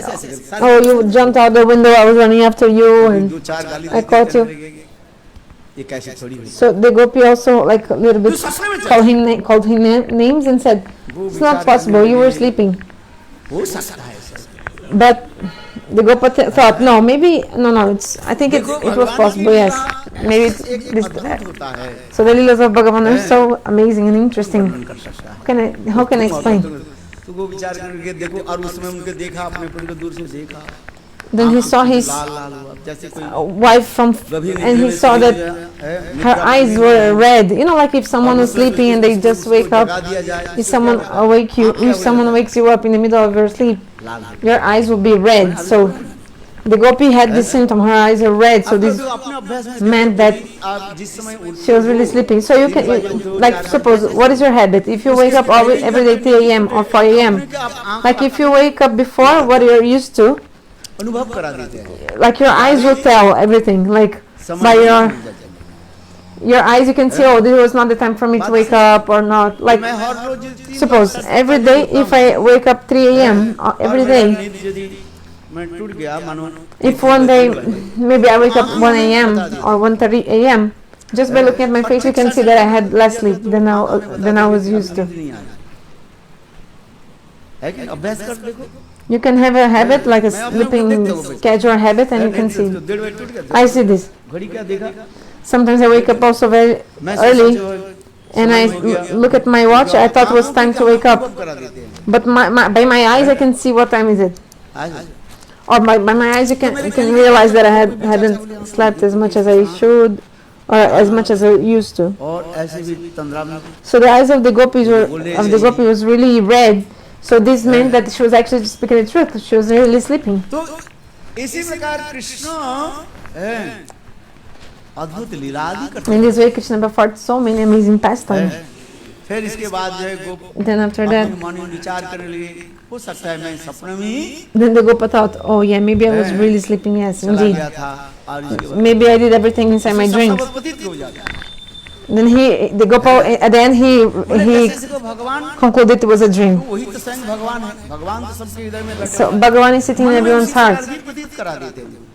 Oh, you jumped out the window, I was running after you, and दो चार गाली I caught you. ये कैसे थोड़ी हुई So the gopi also like a little bit called him names and said, it's not possible, you were sleeping. हो सकता है sir But the gopa thought, no, maybe, no, I think it was possible, yes. Maybe it's this. होता है So the Leelas of Bhagavan are so amazing and interesting. कर सकता है How can I explain? तो वो विचार करके देखो और उसमें उनके देखा अपने पुत्र को दूर से देखा Then he saw his लाल लाल हुआ जैसे कोई wife from, and he saw that her eyes were red. You know, like if someone was sleeping and they just wake up. If someone wakes you up in the middle of your sleep, your eyes will be red. So the gopi had this symptom. Her eyes are red. So this meant that she was really sleeping. So you can, like, suppose, what is your habit? If you wake up every day 3 a.m. or 4 a.m., like if you wake up before what you're used to, अनुभव करा देते हैं like your eyes will tell everything. Like by your eyes, you can see, oh, this was not the time for me to wake up or not. Like suppose every day, if I wake up 3 a.m. Every day, if one day maybe I wake up 1 a.m. or 1:30 a.m., just by looking at my face, you can see that I had less sleep than I was used to. है कि अभ्यास कर देखो You can have a habit, like a sleeping schedule habit, and you can see. I see this. घड़ी क्या देखा Sometimes I wake up also very early, and I look at my watch. I thought it was time to wake up, करा देते हैं but by my eyes I can see what time is it. Or by my eyes you can realize that I hadn't slept as much as I should, or as much as I used to. और ऐसे भी तंद्रा में So the eyes of the gopi was really red. So this meant that she was actually speaking the truth. She was really sleeping. तो इसी प्रकार कृष्ण अद्भुत लीला आदि करते In this way, Krishna performed so many amazing pastimes. हैं फिर इसके बाद जो है गोप Then after that, मन में विचार करने लगे हो सकता है मैं सपने में ही then the gopa thought, oh yeah, maybe I was really sleeping. Yes, चला indeed. गया था और इसके बाद Maybe I did everything inside my dreams. सब पतित हो जाता है Then the gopa at the end he कैसे को भगवान concluded it was a dream. वही तो स्वयं भगवान है भगवान तो सबके हृदय में बैठे So Bhagavan is sitting in everyone's heart. भी पतित करा देते हैं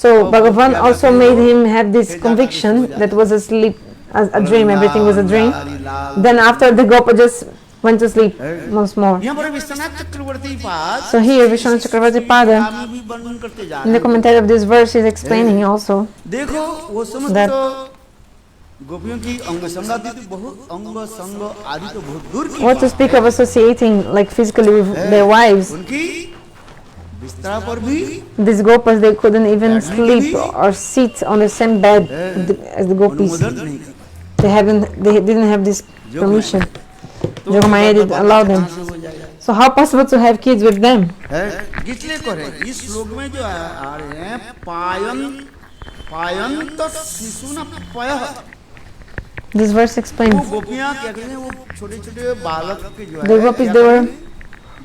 So Bhagavan also made him have this conviction that was a sleep, a dream. Everything was a dream. Then after the gopa just went to sleep once more. यहाँ पर विश्वनाथ चक्रवर्ती पाद So here Vishwanath Chakravarti Pada, में भी वर्णन करते जा in रहे the commentary of this verse, is explaining also. देखो वो समस्त गोपियों की अंग संगाति तो बहुत अंग संग आदि तो बहुत दूर की What to speak of associating like physically with their wives? उनकी बिस्तरा पर भी These gopas, they couldn't even sleep or sit on the same bed as the gopis. अनुमोदन नहीं करते They didn't have this permission. Jogamaya didn't allow them. हो जाएगा So how possible to have kids with them? है इसलिए को है इस श्लोक में जो आ रहे हैं पायंत शिशु न पय This verse वो explains. गोपियां क्या कहते हैं वो छोटे छोटे बालक के जो The है gopis, क्या they were करते हैं?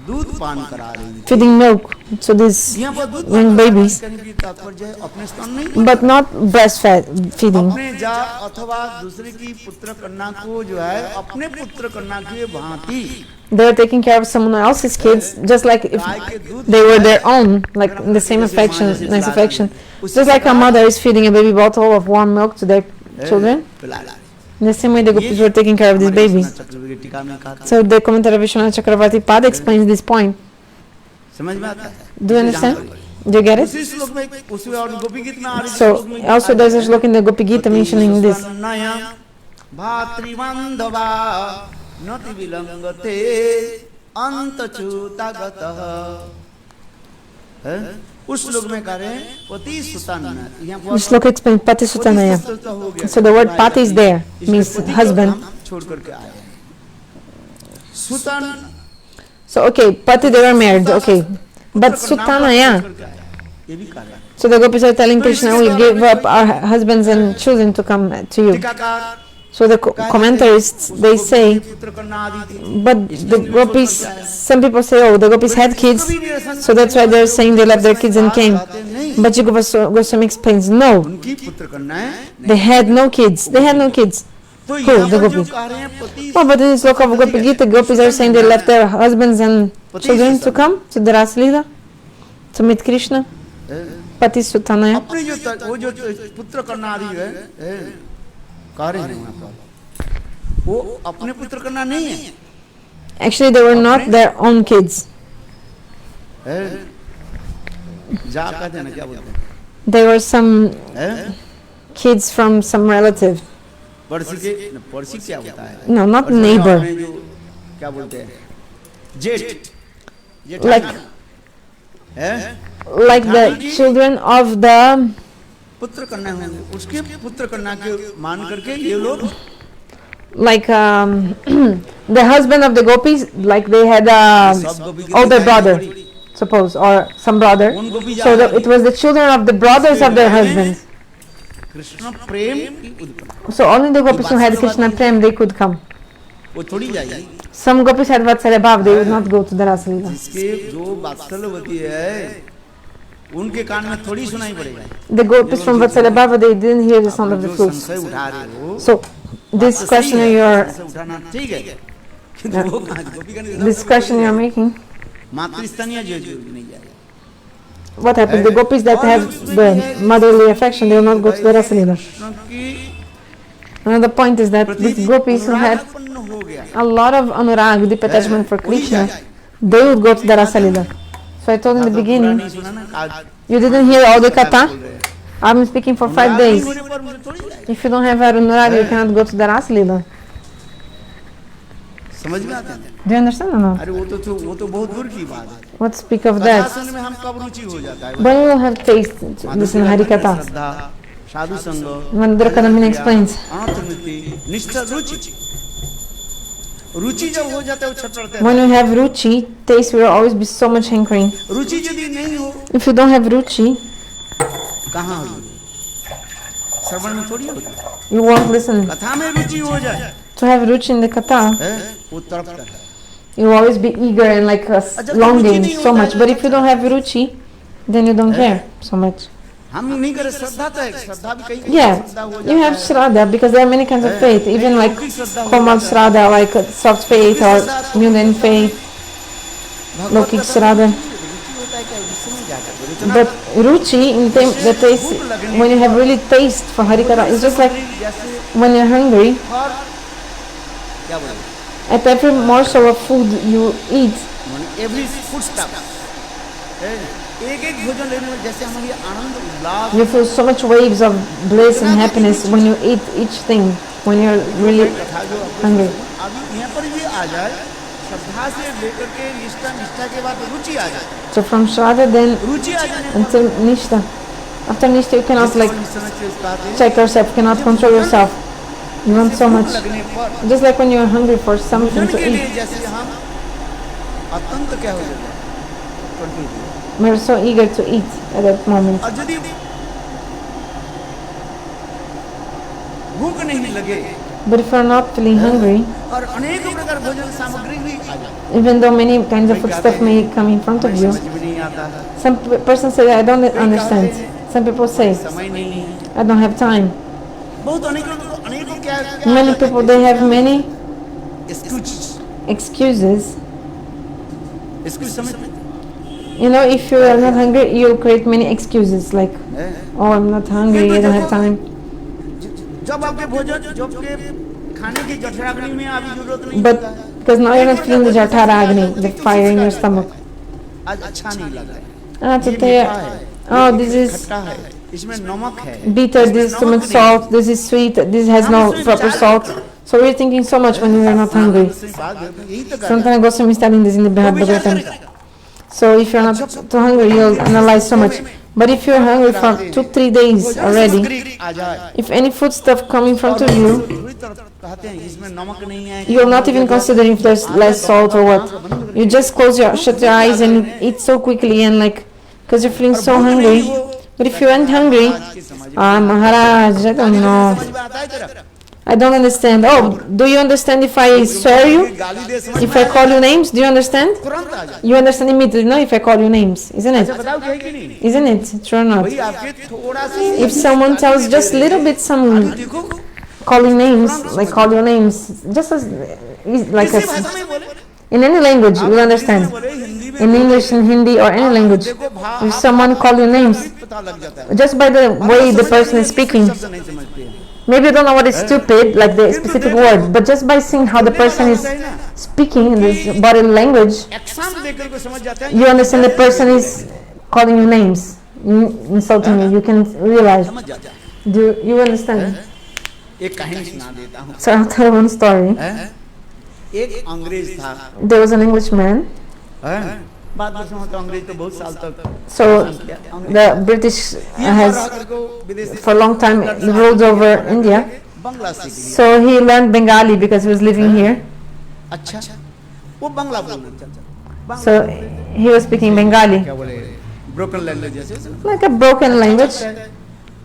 दूध पान करा रही हैं feeding milk to these यहाँ पर दूध young पान babies, करने की तात्पर्य है अपने स्तन नहीं but not breastfeeding. अपने जा अथवा दूसरे की पुत्र कन्या को जो है अपने पुत्र कन्या के भांति They were taking care of someone else's kids, just like if they were their own, like in the same affection, nice affection. Just like a mother is feeding a baby bottle of warm milk to their children, पिला रहा है in the same way the gopis were taking care of these babies. चक्रवर्ती की टीका में कहा था So the commentary of Vishwanath Chakravarti Pada explains this point. समझ में आता है Do you understand? Do you get it? उसी श्लोक में उसी और गोपी गीत में आ रही So also there's a shloka in the Gopi Gita mentioning this. भातृबंधवा नति विलंगते अंतचूतागतः उस श्लोक में कह रहे हैं पति सुतन। This look explains Pati Sutanaya. So the word Pati is there, means husband. छोड़ करके आए सुतन। So okay, Pati they were married, okay. But Sutanaya, ये भी कह रहे हैं। so the gopis are telling Krishna, we give up our husbands and children to come to you. टीकाकार So the commentarists, they say, पुत्र कन्या आदि थी। but the gopis, some people say, oh, the gopis had kids, so that's why they're saying they left their kids and came. But Jiva Goswami explains, no, उनकी पुत्र कन्याएं नहीं। they had no kids. They had no kids. तो Who? यहाँ The पर जो gopis. कह रहे हैं पति Oh, but in this look of Gopi Gita, gopis are saying they left their husbands and children to come to the Raslila, to meet Krishna. Pati Sutanaya. अपने वो जो पुत्र कन्या आदि है कह रहे हैं वहाँ पर, वो अपने पुत्र कन्या नहीं है। Actually, they were not their own kids. जा कहते हैं ना, क्या बोलते हैं? They were some kids from some relative. पड़ोसी के, पड़ोसी क्या होता है? No, not पड़ोसी neighbor. अपने जो क्या बोलते हैं? जेठ, Like, like the children of the, पुत्र कन्या होंगे, उसके पुत्र कन्या के मान करके ये लोग like the husband of the gopis, like they had older brother, suppose, or some brother. So that it was the children of the brothers of their husbands. Krishna प्रेम की उत्पत्ति, So only the gopis who had Krishna Prem, they could come. वो थोड़ी जाएगी। Some gopis had Vatsalya Bhav, they would not go to the Rasalila. जिसके जो वात्सल्यवती है उनके कान में थोड़ी सुनाई पड़ेगा। The gopis from Vatsalya Bhava, they didn't hear the sound of the जो flutes. संशय उठा रहे हो, So this question you're, संशय उठाना ठीक है, किंतु वो कहाँ गोपी का नहीं, this question you're making, मातृस्थानीय जो नहीं जाएगा। what happened? The gopis that have the motherly affection, they will not go to the Rasalila. Krishna की Another point is that these gopis who had उत्पन्न हो गया, a lot of anurag, deep attachment for Krishna, they would go to the Rasalila. So I told in the beginning, नहीं सुना ना, आज you didn't hear all the katha? I've been speaking for 5 days. होने पर मुझे थोड़ी जाएगा। If you don't have anurag, you cannot go to the Rasalila. समझ में आता है? Do you understand or not? अरे वो तो बहुत दूर की बात है। What speak of कथा that? सुनने में हम कब रुचि हो जाता है? When you will have taste, listen Hari Katha. श्रद्धा, साधु संग, When Drakadamini explains, अनंतमिति, निष्ठा, रुचि। रुचि जब हो जाता है वो छटपटाते हैं। when you have ruchi, taste will always be so much hankering. रुचि यदि नहीं हो, If you don't have ruchi, कहाँ होगी? श्रवण में थोड़ी होगी। you won't listen. कथा में रुचि हो जाए, To have ruchi in the katha, वो तड़पता है। you will always be eager and like longing so much. But if you don't have ruchi, then you don't care so much. हम नहीं करे, श्रद्धा तो है, श्रद्धा भी कई Yeah, श्रद्धा हो you have shraddha because there are many kinds of faith, even like Komal shraddha, like soft faith or mundane faith, Lokik shraddha. But ruchi, in the taste, when you have really taste for Harikatha, it's just like when you're hungry, क्या बोले? at every morsel of food you eat, every food stop, एक एक भोजन लेने में जैसे हमारी आनंद उल्लास, you feel so much waves of bliss and happiness when you eat each thing, when you're really hungry. अभी यहाँ पर भी आ जाए, श्रद्धा से लेकर के निष्ठा, निष्ठा के बाद रुचि आ जाए, So from Shraddha then रुचि आ जाने until Nishtha. After Nishtha you cannot like पर check yourself, cannot control yourself. You want so much. लगने पर Just like when you're hungry for something भोजन to के लिए eat. जैसे हम अत्यंत क्या हो जाता है, confuse. We're so eager to eat at that moment. और यदि भूख नहीं लगे But if you're not feeling hungry, और अनेक प्रकार भोजन सामग्री भी आ जाए, even though many kinds of food stuff may come in front of you, समझ में नहीं आता है, some persons say, I don't understand. Some people say, समय नहीं है, I don't have time. बहुत अनेकों क्या Many people, they have many excuse, excuses. Excuse समझ में You know, if you are not hungry, you'll create many excuses like, है? oh, I'm not hungry, I don't have time. जब आपके भोजन, जब के खाने की जठराग्नि में अभी जरूरत नहीं But होता है, because now you're not feeling the Jataragni, the fire in your stomach. आज अच्छा नहीं लग रहा है, Ah, ये today, मीठा है, oh, this is खट्टा है, इसमें नमक है, bitter, this is too much salt, this is sweet, this has no proper salt. So we're thinking so much when we are not hungry. यही तो कर Sometimes Goswami is telling this in the Bhagavatam. So if you're not too hungry, you'll analyze so much. But if you're hungry for 2-3 days already, आ जाए if any food stuff come in front of you, पूरी तरह कहते हैं इसमें नमक नहीं है, you'll not even consider if there's less salt or what. You just shut your eyes and eat so quickly and like, because you're feeling so hungry. But if you aren't hungry, Maharaj, I don't know. समझ में आता है तेरा? I don't understand. Oh, do you understand if I swear you? गाली दे समझ If I call you names, do you understand? तुरंत आ जाए। You understand immediately, no? If I call you names, isn't it? अच्छा बताओ क्या है कि नहीं? Isn't it? True or not? भाई आपके थोड़ा सी If someone tells just a little bit some देखो calling names, like call your names, just as like किसी भाषा में बोले, in any language, you understand. बोले हिंदी में In English, in Hindi, or any language, देखो भाव if someone call your names, पता लग जाता है। just by the way the person is speaking, शब्द नहीं समझते हैं। maybe you don't know what is stupid, like the specific word, but just by seeing how the person is speaking in this body language, action देखकर को समझ जाता है। you understand the person is calling you names, insulting you. You can realize. समझ जाता है। Do you understand? एक कहानी सुना देता हूँ। So I'll tell one story. एक अंग्रेज था। There was an Englishman. बाद में सुना तो अंग्रेज तो बहुत साल तक So the British has for a long time ruled over India. बंगला सीख लिया। So he learned Bengali because he was living here. अच्छा वो बंगला बोलना So he was speaking Bengali, क्या बोले ब्रोकन लैंग्वेज जैसे like a broken language.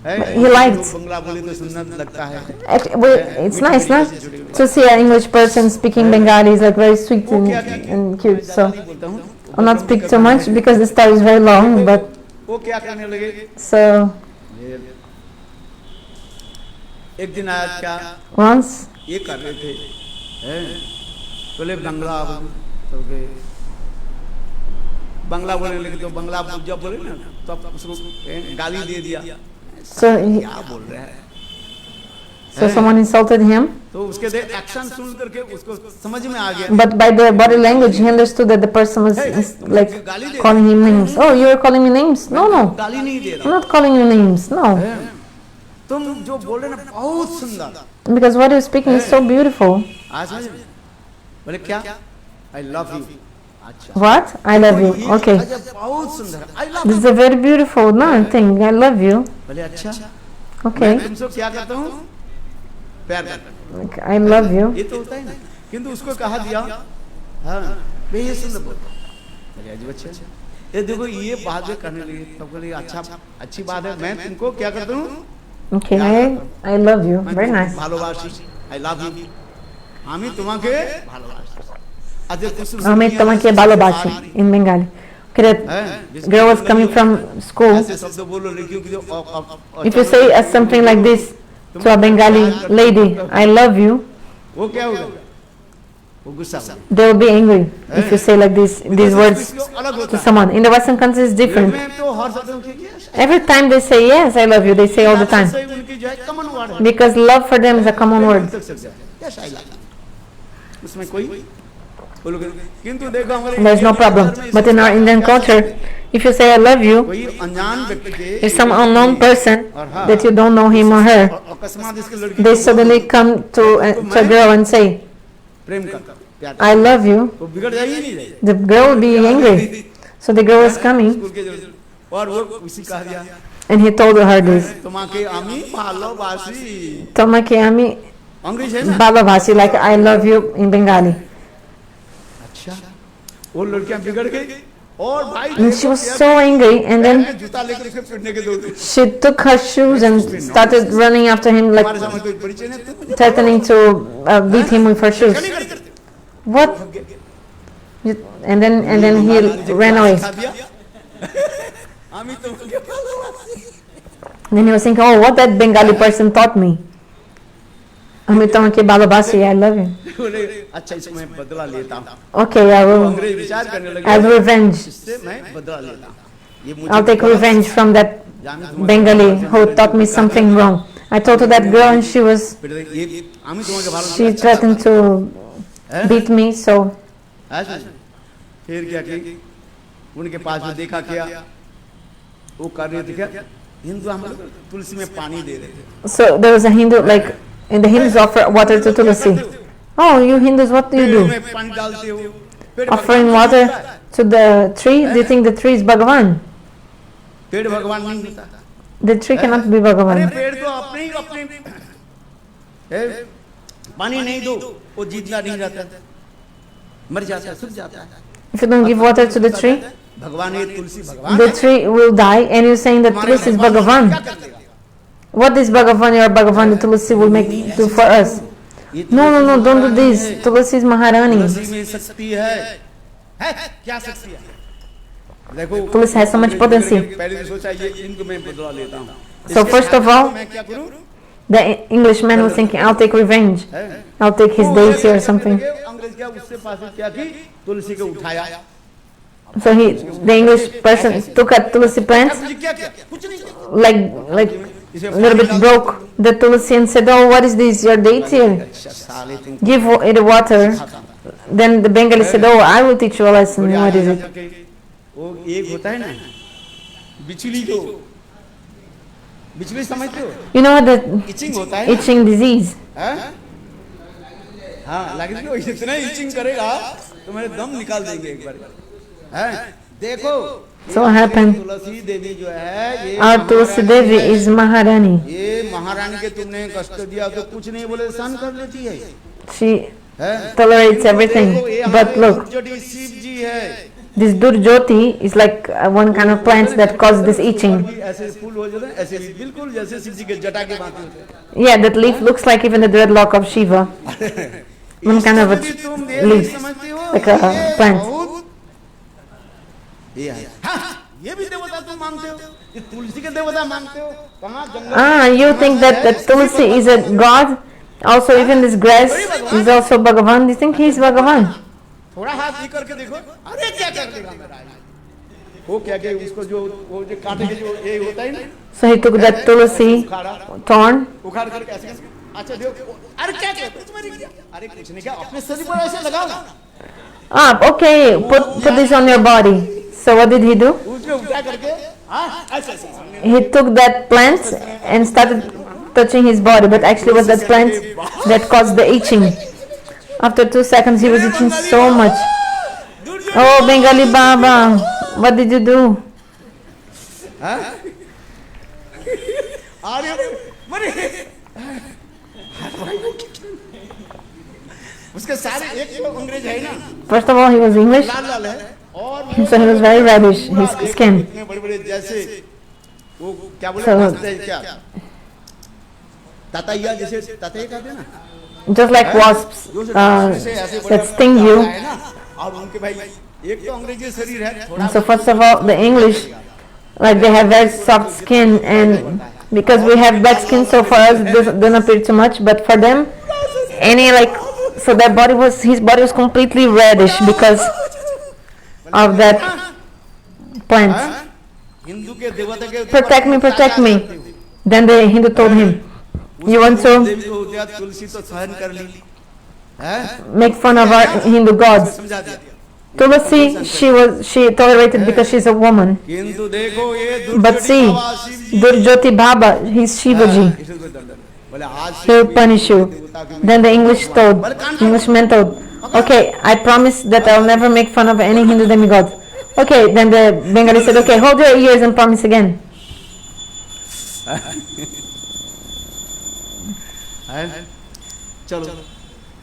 He liked. बंगला बोले तो सुनना लगता है। It's nice, no? To see an English person speaking Bengali is like very sweet and cute. So बोलता हूँ I'll not speak too much because the story is very long. But वो क्या करने लगे so एक दिन आया क्या once ये कर रहे थे बोले बंगला तो के बंगला बोलने लगे तो बंगला जब बोले ना तब उसको गाली दे दिया क्या बोल रहा है so someone insulted him. तो उसके दे एक्शन सुन करके उसको समझ में आ गया But by the body language, he understood that the person was like calling him names. Oh, you are calling me names? No, no, गाली नहीं दे I'm रहा not calling you names. No, तुम जो बोल रहे ना बहुत सुंदर because what you're speaking is so beautiful. आज समझ में बोले क्या आई लव यू अच्छा What? I love you. Okay, बहुत सुंदर I love this is a very beautiful thing. I love you. बोले अच्छा Okay, मैं तुमसे क्या करता हूँ प्यार करता हूँ like, I love you. ये तो होता है ना किंतु उसको कहा दिया हाँ मैं ये सुंदर बोलता हूँ अजीब अच्छा ये देखो ये बात जो करने लगी तब बोले अच्छा अच्छी बात है मैं तुमको क्या करता हूँ Okay, I love you. Very nice. ভালোবাসি আই লাভ ইউ আমি তোমাকে ভালোবাসি আজ আমি তোমাকে ভালোবাসি in Bengali. Okay, that girl was coming from school. ऐसे शब्द बोलो लड़कियों की If you say something like this to a Bengali lady, I love you, वो क्या होगा वो गुस्सा होगा they will be angry if you say like this these words अलग होता to है someone. In the Western countries, it's different. मैं तो हर शब्द में क्या Every time they say yes, I love you, they say all the time उनकी जो है कॉमन वर्ड है because love for them is a common word. Yes I love उसमें कोई बोलोगे किंतु देखो हमारे There's no problem. But in our Indian culture, if you say I love you, कोई अनजान व्यक्ति के if some unknown person that you don't know him or her, अकस्मात इसके लड़की they suddenly come to a girl and say, प्रेम करता प्यार I love you, वो बिगड़ जाएगी नहीं जाएगी the girl will be angry. So the girl was coming school के और वो उसी कहा दिया and he told her this. তোমাকে আমি ভালোবাসি Tomake ami अंग्रेज है ना balabasi, like I love you in Bengali. अच्छा वो लड़कियां बिगड़ गई और भाई And she was so angry and then जूता लेकर उसके पीटने के दौड़े she took her shoes and started running after him, like हमारे सामने कोई परिचय नहीं था मुझे threatening to beat him with her shoes. नहीं करते What? And then he ran away. खा दिया আমি তোমাকে ভালোবাসি Then he was thinking, oh, what that Bengali person taught me. Ami tomake balabasi, I love you. बोले अच्छा इसको मैं बदला लेता हूँ Okay, I will. अंग्रेज विचार करने लगे I'll revenge. इससे मैं बदला लेता हूँ ये मुझे I'll take revenge from that Bengali who taught me something wrong. I told to that girl and she ये আমি তোমাকে she ভালোবাসি threatened to beat me, so ऐसा फिर क्या की उनके पास में देखा क्या वो कर रहे थे क्या हिंदू हम लोग तुलसी में पानी दे रहे थे so there was a Hindu, like in the Hindus offer water to Tulsi. Oh, you Hindus, what do you पेड़ do? में पानी डालते हो पेड़ Offering water So the tree, do you think the tree is Bhagavan? पेड़ भगवान नहीं होता। The tree cannot be अरे Bhagavan. पेड़ तो अपने ही अपने पानी नहीं दो वो जिंदा नहीं रहता, मर जाता है, सूख जाता है। If you don't give water to the tree, भगवान ये तुलसी भगवान the tree will die, and you're saying that Tulsi is Bhagavan. What is Bhagavan or Bhagavan the Tulsi will make do for us? No, no, no, don't do this. Tulsi is Maharani. तुलसी में शक्ति है क्या शक्ति है? देखो Tulsi has so much potency. पहले तो सोचा ये इनको मैं बदला लेता हूँ। So first of all, मैं क्या करूँ? the Englishman was thinking, I'll take revenge. I'll take his deity or something. अंग्रेज क्या उससे पास क्या की तुलसी को उठाया। So the English person took a Tulsi plant, क्या किया? कुछ नहीं किया। like a little bit broke the Tulsi and said, oh, what is this, your deity? साले तुम Give it water. Then the Bengali said, oh, I will teach you a lesson. What is it? वो एक होता है ना बिचली को, बिचली समझते हो? You know the इचिंग होता है ना? itching disease. हाँ लगे कि इतना इचिंग करेगा तो मेरे दम निकाल देंगे एक बार। देखो So what happened? Tulsi Devi जो है ये Our Tulsi Devi is Maharani. ये महारानी के तुमने कष्ट दिया तो कुछ नहीं बोले सहन कर लेती है। She tolerates everything. But look, Shiv जी है this Durjoti is like one kind of plant that causes this itching. ऐसे फूल हो जाते हैं ऐसे बिल्कुल जैसे शिव जी के जटा के बात होते हैं। Yeah, that leaf looks like even the dreadlock of Shiva. One kind of a leaf, like a plant. ये है ये भी देवता तुम मानते हो, ये तुलसी के देवता मानते हो कहाँ जंगल? Ah, you think that Tulsi is a god? Also, even this grass is also Bhagavan. Do you think he is Bhagavan? थोड़ा हाथ ये करके देखो, अरे क्या कर देगा मेरा? वो क्या क्या उसको जो वो जो काटे के जो ये होता है ना, So he took that Tulsi thorn. उखाड़ करके ऐसे अच्छा देखो, अरे क्या क्या तुम्हारी क्या? अरे कुछ नहीं क्या अपने शरीर पर ऐसे लगाओ ना। Ah, okay, put this on your body. So what did he do? उसको उठा करके हाँ ऐसे ऐसे He took that plant and started touching his body, but actually it was that plant that caused the itching. After 2 seconds he was itching so much. Oh, Bengali Baba, what did you do? अरे मरे उसके सारे एक तो अंग्रेज है ना, First of all, he was English, लाल लाल है और so he was very reddish, his skin. इतने बड़े-बड़े जैसे वो क्या बोले So- भागते हैं क्या ताताइया जैसे ताताइया कहते हैं ना, Just like wasps that sting you. है ना, और उनके भाई एक तो अंग्रेजी शरीर है थोड़ा So first of all, the English, like they have very soft skin, and because we have black skin, so for us it doesn't appear too much, but for them, so his body was completely reddish because of that plant. Hindu के देवता के Protect me. Then the Hindu told him, you want to देवी को दिया तुलसी तो सहन कर ली हैं, make fun of our Hindu gods. समझा दिया। Tulsi, she tolerated because she's a woman. किंतु देखो ये But see, Durjoti Baba, he's Shivaji. बोले आज He will punish you. Then the Englishman told, okay, I promise that I will never make fun of any Hindu demigod. Okay, then the Bengali said, okay, hold your ears and promise again. चलो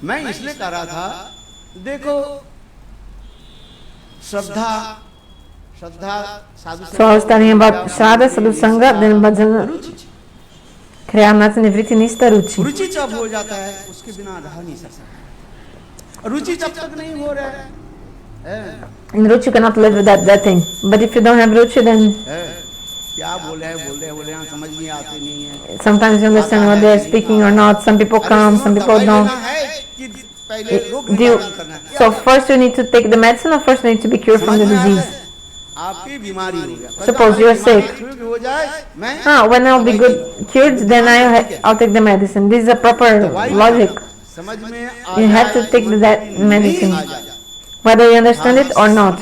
मैं इसलिए कह रहा था, देखो श्रद्धा श्रद्धा साधु So I was telling about Shraddha, Sadhu Sangha, then Bhajana, Kriyamnata Nivriti Nista Ruchi. रुचि जब हो जाता है उसके बिना रह नहीं सकता, रुचि जब तक नहीं हो रहा है In Ruchi you cannot live without that thing. But if you don't have Ruchi, then क्या बोल रहे हैं समझ में आते नहीं है। sometimes you understand what they are speaking or not. Some people come, some people don't. So first you need to take the medicine, or first you need to be cured from the disease? आपकी बीमारी हो गया, Suppose you are sick. ठीक हो जाए मैं When I'll be cured, then I'll take the medicine. This is a proper logic. समझ में You have to take that medicine, whether you understand it or not.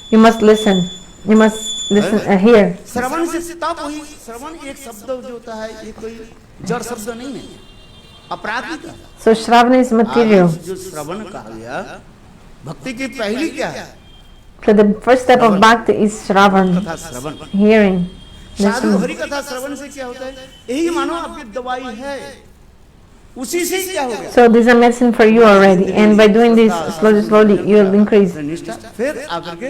You must listen. You must listen hear. श्रवण से तब वही श्रवण एक शब्द जो होता है ये कोई जड़ शब्द नहीं है, अपराधिक है। So Shravana is material. जो श्रवण कहा गया, भक्ति की पहली क्या है? So the first step of bhakti is Shravan, कथा श्रवण। hearing. साधु Listen. हरि कथा श्रवण से क्या होता है? यही मानो आपकी दवाई है, उसी से क्या हो गया? So this is a medicine for you already, and by doing this slowly, you will increase. निष्ठा फिर आकर के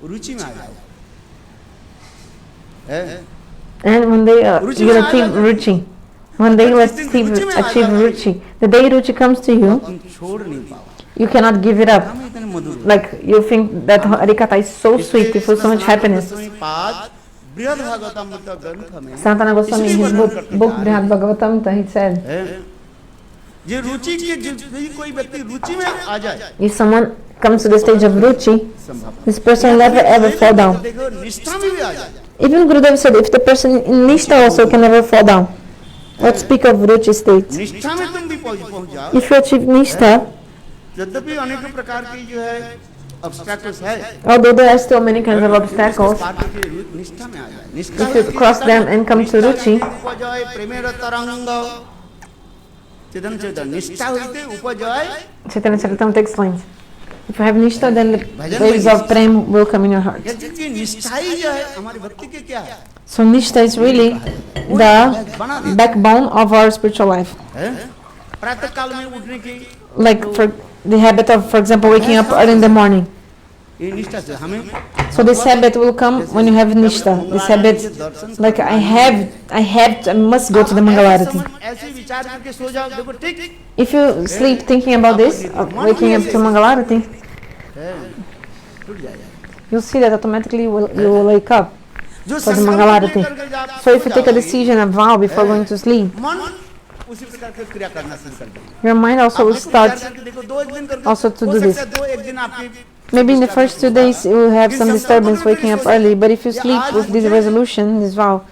रुचि में आ जाओ। And when they will achieve ruchi, when they will achieve ruchi, the day ruchi comes to you, तुम छोड़ नहीं पाओ। you cannot give it up. हम इतने मधुर। Like you think that Harikatha is so sweet, you feel so much happiness. पाद बृहद भागवतम ग्रंथ में Santana Goswami in his book Brihad Bhagavatamrita, he said, ये रुचि के यदि कोई व्यक्ति रुचि में आ जाए, if someone comes to the stage of ruchi, संभव this person will never ever fall down. देखो निष्ठा में भी आ जाए। Even Gurudev said, if the person in Nishtha also can never fall down. Let's speak of ruchi state. निष्ठा में तुम भी पहुंच जाओ। If you achieve Nishtha, यद्यपि अनेक प्रकार की जो है obstacles है, although there are still many kinds of obstacles, पार करके निष्ठा में आ जाए। निष्ठा if you cross them and come to ruchi, उपजय प्रेमेर तरंग चेतन चेतन निष्ठा होते उपजय Chaitanya Charitamrita explains, if you have Nishtha, then the waves of prem will come in your heart. यद्यपि निष्ठा ही जो है हमारी भक्ति के क्या है? So Nishtha is really the backbone of our spiritual life. प्रातः काल में उठने की Like for the habit of, for example, waking up early in the morning. ये निष्ठा से हमें So this habit will come when you have Nishtha. This habit, like I must go to the Mangalarati. ऐसे विचार करके सो जाओ, देखो ठीक If you sleep thinking about this, of waking up to Mangalarati, टूट जाएगा। you'll see that automatically you will wake up जो for the संकल्प Mangalarati. लेकर के जाओ, So if you take a decision, a vow before going to sleep, मन उसी प्रकार की क्रिया करना शुरू कर देगा। your mind also will start देखो दो एक दिन करके also to हो do सकता this. है दो एक दिन आपकी Maybe in the first 2 days you will have some disturbance waking up early, but if you sleep with this resolution, this vow,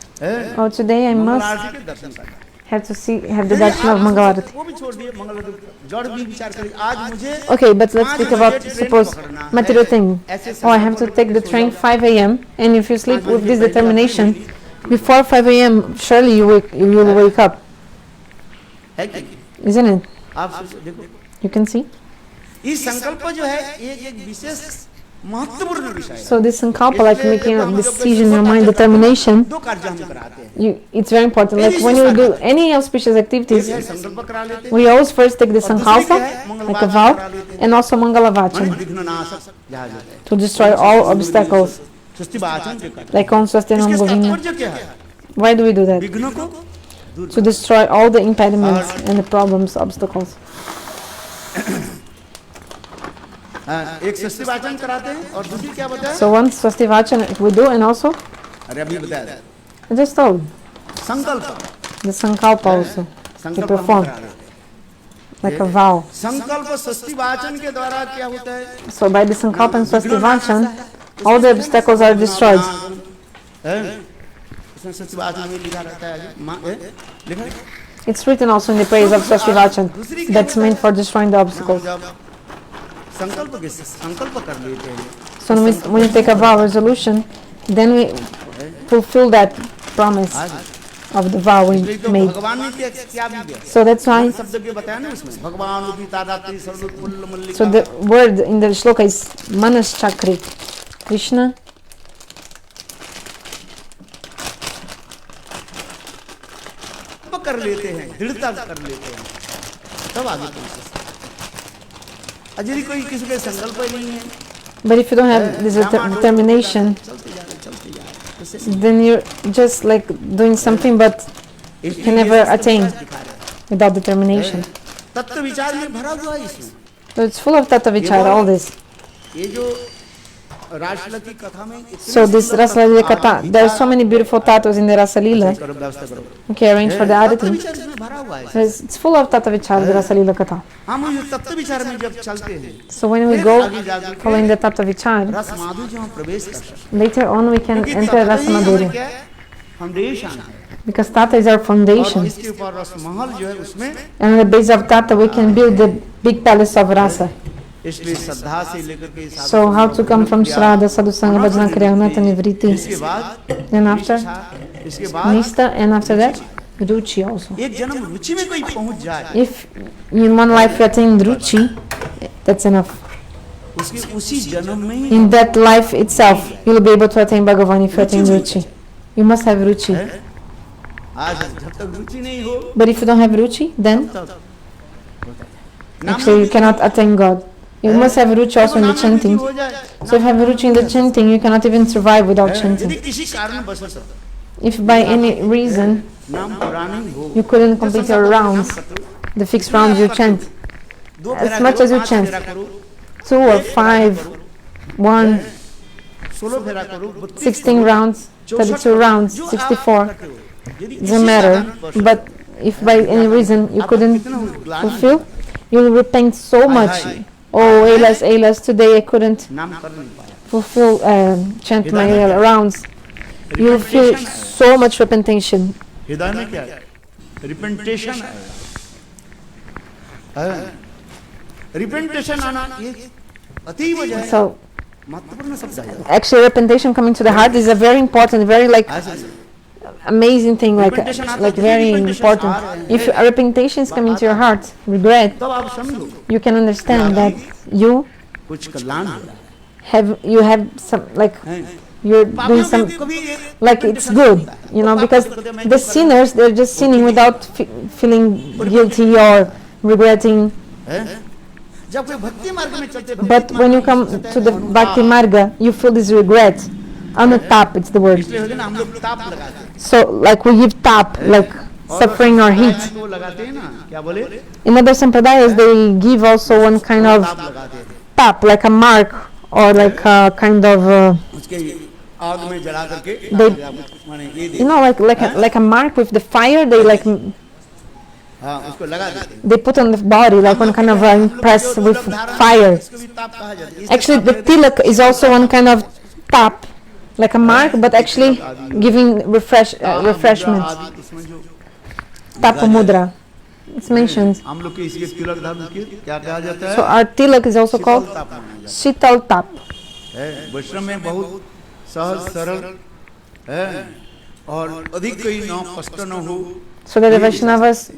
oh today I must मंगलारती के दर्शन करना। have the darshan of Mangalarati. वो भी छोड़ दिए मंगलारती, जड़ भी विचार करिए आज मुझे Okay, but let's speak about, suppose, material thing. Oh, I have to take the train 5 a.m. and if you sleep with this determination, before 5 a.m. surely you will wake up, है कि isn't it? आप सोचो, देखो You can see. इस संकल्प जो है ये एक विशेष महत्वपूर्ण विषय है। So this sankalpa, like making a decision in your mind, determination, दो कार्य हम कराते हैं। it's very important. Like when you do any auspicious activities, एक संकल्प करा लेते हैं, we always first take the sankalpa, like a vow, and also mangala vachana, विघ्न नाशक जहाज होता है। to destroy all obstacles, सृष्टि वाचन जो करते like on Swastinam हैं। इसके Govinda. तात्पर्य क्या है? Why do we do that? विघ्नों को दूर To destroy all the impediments and the problems, obstacles. एक सृष्टि वाचन कराते हैं और दूसरी क्या बताया? So one Swasti Vachana we do, and also, अरे अभी बताया I just told, संकल्प the sankalpa also, to संकल्प हम perform, करा लेते हैं। like a vow. संकल्प सृष्टि वाचन के द्वारा क्या होता है? So by the sankalpa and Swasti Vachana, all the obstacles are destroyed. इसमें सृष्टि वाचन में लिखा रहता है, लिखा है? It's written also in the praise of Swasti Vachana, that's meant for destroying the obstacles. जब संकल्प कर लेते हैं, So when you take a vow resolution, then we fulfill that promise of the vow we तो made. भगवान ने क्या भी दिया? So that's why, शब्द के बताया ना उसमें, भगवान उपीता दात्री सर्वोत्फुल्ल मल्लिका। so the word in the shloka is Manas Chakri. Krishna, कर लेते हैं, दृढ़ता कर लेते हैं, तब आगे पहुंचते हैं। यदि कोई किसी के संकल्प ही नहीं है, but if you don't have this determination, चलते जा रहे, then you're just like doing something but you can never attain without determination. तत्व विचार में भरा हुआ है इसमें। So it's full of Tattva Vichara, all this. ये जो रासलीला की कथा में So this Rasa Leela Katha, there are so many beautiful tattvas in the Rasa Leela. करो, व्यवस्था करो। Okay, arrange for the तत्व Arati. विचार इसमें भरा हुआ है। So it's full of Tattva Vichara, the Rasa Leela Katha. हम उस तत्व विचार में जब चलते हैं, So when we go following the Tattva Vichara, रस माधुर्य हम प्रवेश कर सकते हैं। later on we can enter Rasa Madhurya. Foundation है, Because Tattva is our और foundation. इसके ऊपर रस महल जो है उसमें, And on the base of Tattva we can build the big palace of Rasa. इसलिए श्रद्धा से लेकर के साधु So how to come from Shraddha, Sadhu Sangha, Bhajana, Kriya, Anata, Nivriti. इसके बाद Then after, इसके बाद Nishta, and after that, Ruchi also. एक जन्म रुचि में कोई पहुंच जाए, If in one life you attain Ruchi, that's enough. उसके उसी जन्म में ही In that life itself, you will be able to attain Bhagavan if you attain Ruchi. You must have Ruchi. आज जब तक रुचि नहीं हो But if you don't have Ruchi, then actually you cannot attain God. You must have Ruchi also in the chanting. So if you have Ruchi in the chanting, you cannot even survive without chanting. यदि किसी कारण बस If by any reason नाम पुरानी हो you couldn't complete your rounds, the fixed rounds you chant, as much as you chant, 2 or 5, 1, 16 rounds, 32 rounds, 64, doesn't matter. But if by any reason you couldn't fulfill, you will repent so much. Oh, Alas, today I couldn't fulfill, chant my rounds. You will feel so much repentation. हृदय में क्या है रिपेंटेशन है रिपेंटेशन आना ये अतीव जो है So महत्वपूर्ण शब्द है actually repentation coming to the heart is a very important, very like amazing thing, like very important. If repentation is coming to your heart, regret, तब आप समझो you can understand that you कुछ कल्याण हो रहा है have some like you're doing some like it's good, you know, because the sinners, they're just sinning without feeling guilty or regretting. जब कोई भक्ति मार्ग में चलते But when you come to the Bhakti Marga, you feel this regret. Anutap, it's the word. इसलिए होते ना हम लोग ताप लगाते हैं So like we give tap, like suffering or heat. तो लगाते हैं ना क्या बोले In other sampradayas, they give also one kind of ताप लगाते हैं tap, like a mark or like a kind of उसके आग में जला करके माने ये दे you know, like a mark with the fire. They like हाँ उसको लगा देते हैं they put on the body, like one kind of impress with fire. इसको भी ताप कहा जाता है Actually, the tilak is also one kind of tap, like a mark, but actually giving refreshment. इसमें जो Tapa mudra. It's mentioned. हम लोग के इसके तिलक धर्म की क्या कहा जाता So है our tilak is also called Shital tap. वैष्णव में बहुत सहज सरल है और अधिक कोई न कष्ट न हो So that the Vaishnavas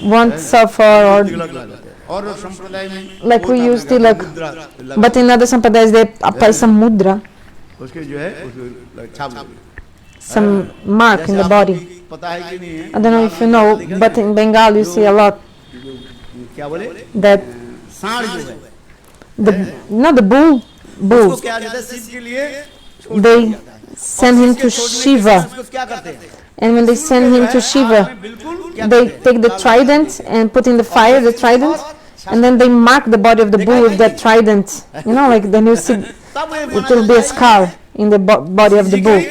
won't suffer or तिलक लगाते हैं और संप्रदाय में like we use tilak, मुद्रा but in other sampradayas they apply some mudra, उसके जो है उसको छाप देते हैं। some mark in the body. पता है कि नहीं है I don't know if you know, but in Bengal you see a lot क्या बोले that सांड जो है the bull, उसको क्या देता है शिव के लिए छोड़ they दिया जाता है। send him और to इसके छोड़ने के Shiva, बाद उसको क्या करते हैं and when they send him to Shiva, बिल्कुल क्या they करते हैं? take the trident and put in the fire the trident, and then they mark the body of the bull with that trident. You know, like then you see तब ये it will be a scar in the body of the bull.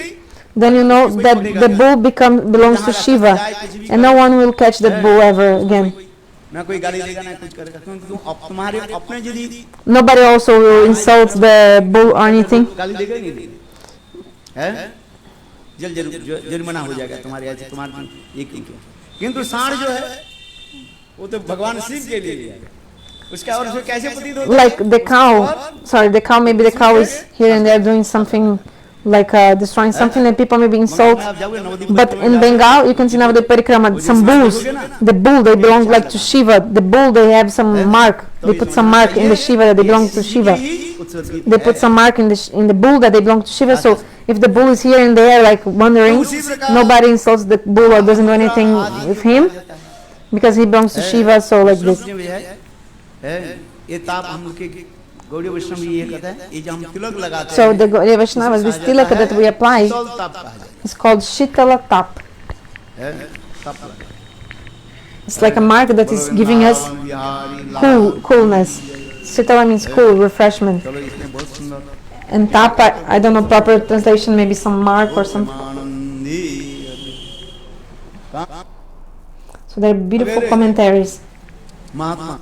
Then you know that the bull belongs to Shiva, and no one will catch that bull ever again. ना कोई गाली देगा ना कुछ करेगा क्योंकि तुम तुम्हारे अपने यदि Nobody also will insult the bull or anything. गाली देगा ही नहीं देगा है जरिमाना हो जाएगा तुम्हारे ऐसे तुम्हारे एक किंतु सांड जो है वो तो भगवान शिव के लिए है उसका और उसे कैसे प्रतीत होता है Like the cow, maybe the cow is here and there doing something like destroying something and people maybe insult. But in Bengal, you can see now the parikrama, some bulls, the bull, they belong like to Shiva. The bull, they have some mark. They put some mark in the Shiva that they belong to Shiva. They put some mark in the bull that they belong to Shiva. So if the bull is here and there like wandering, nobody insults the bull or doesn't do anything with him because he belongs to Shiva. So like this. ये ताप हम लोग के गौड़ी वैष्णव ये कहता है ये जो हम तिलक लगाते हैं So the Gaudiya Vaishnavas, this tilak that we apply is called Shitala tap. It's like a mark that is giving us coolness. Shitala means cool, refreshment. And tap, I don't know proper translation, maybe some mark or some. So they're beautiful commentaries. Mahatma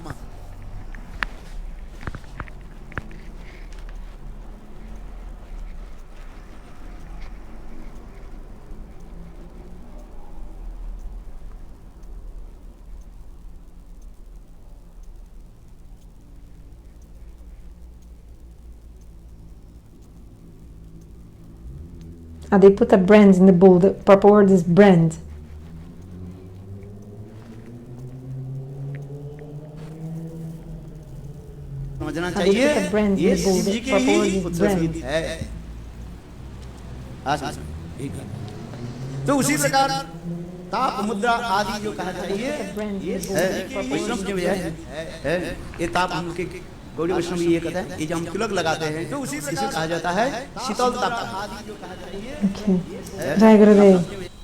They put a brand in the bull. The proper word is brand. समझना How they चाहिए put the brands in ये the bowl, Shiv the जी के purple he is उत्सर्जित brand. है। ठीक है। तो उसी प्रकार ताप मुद्रा आदि जो कहा चाहिए ये है वैष्णव जो है ये ताप हम के गौड़ी वैष्णव ये कहते हैं ये जो हम तिलक लगाते हैं तो उसी इसे कहा जाता है शीतल ताप आदि जो कहा चाहिए Okay. Jai Gurudev.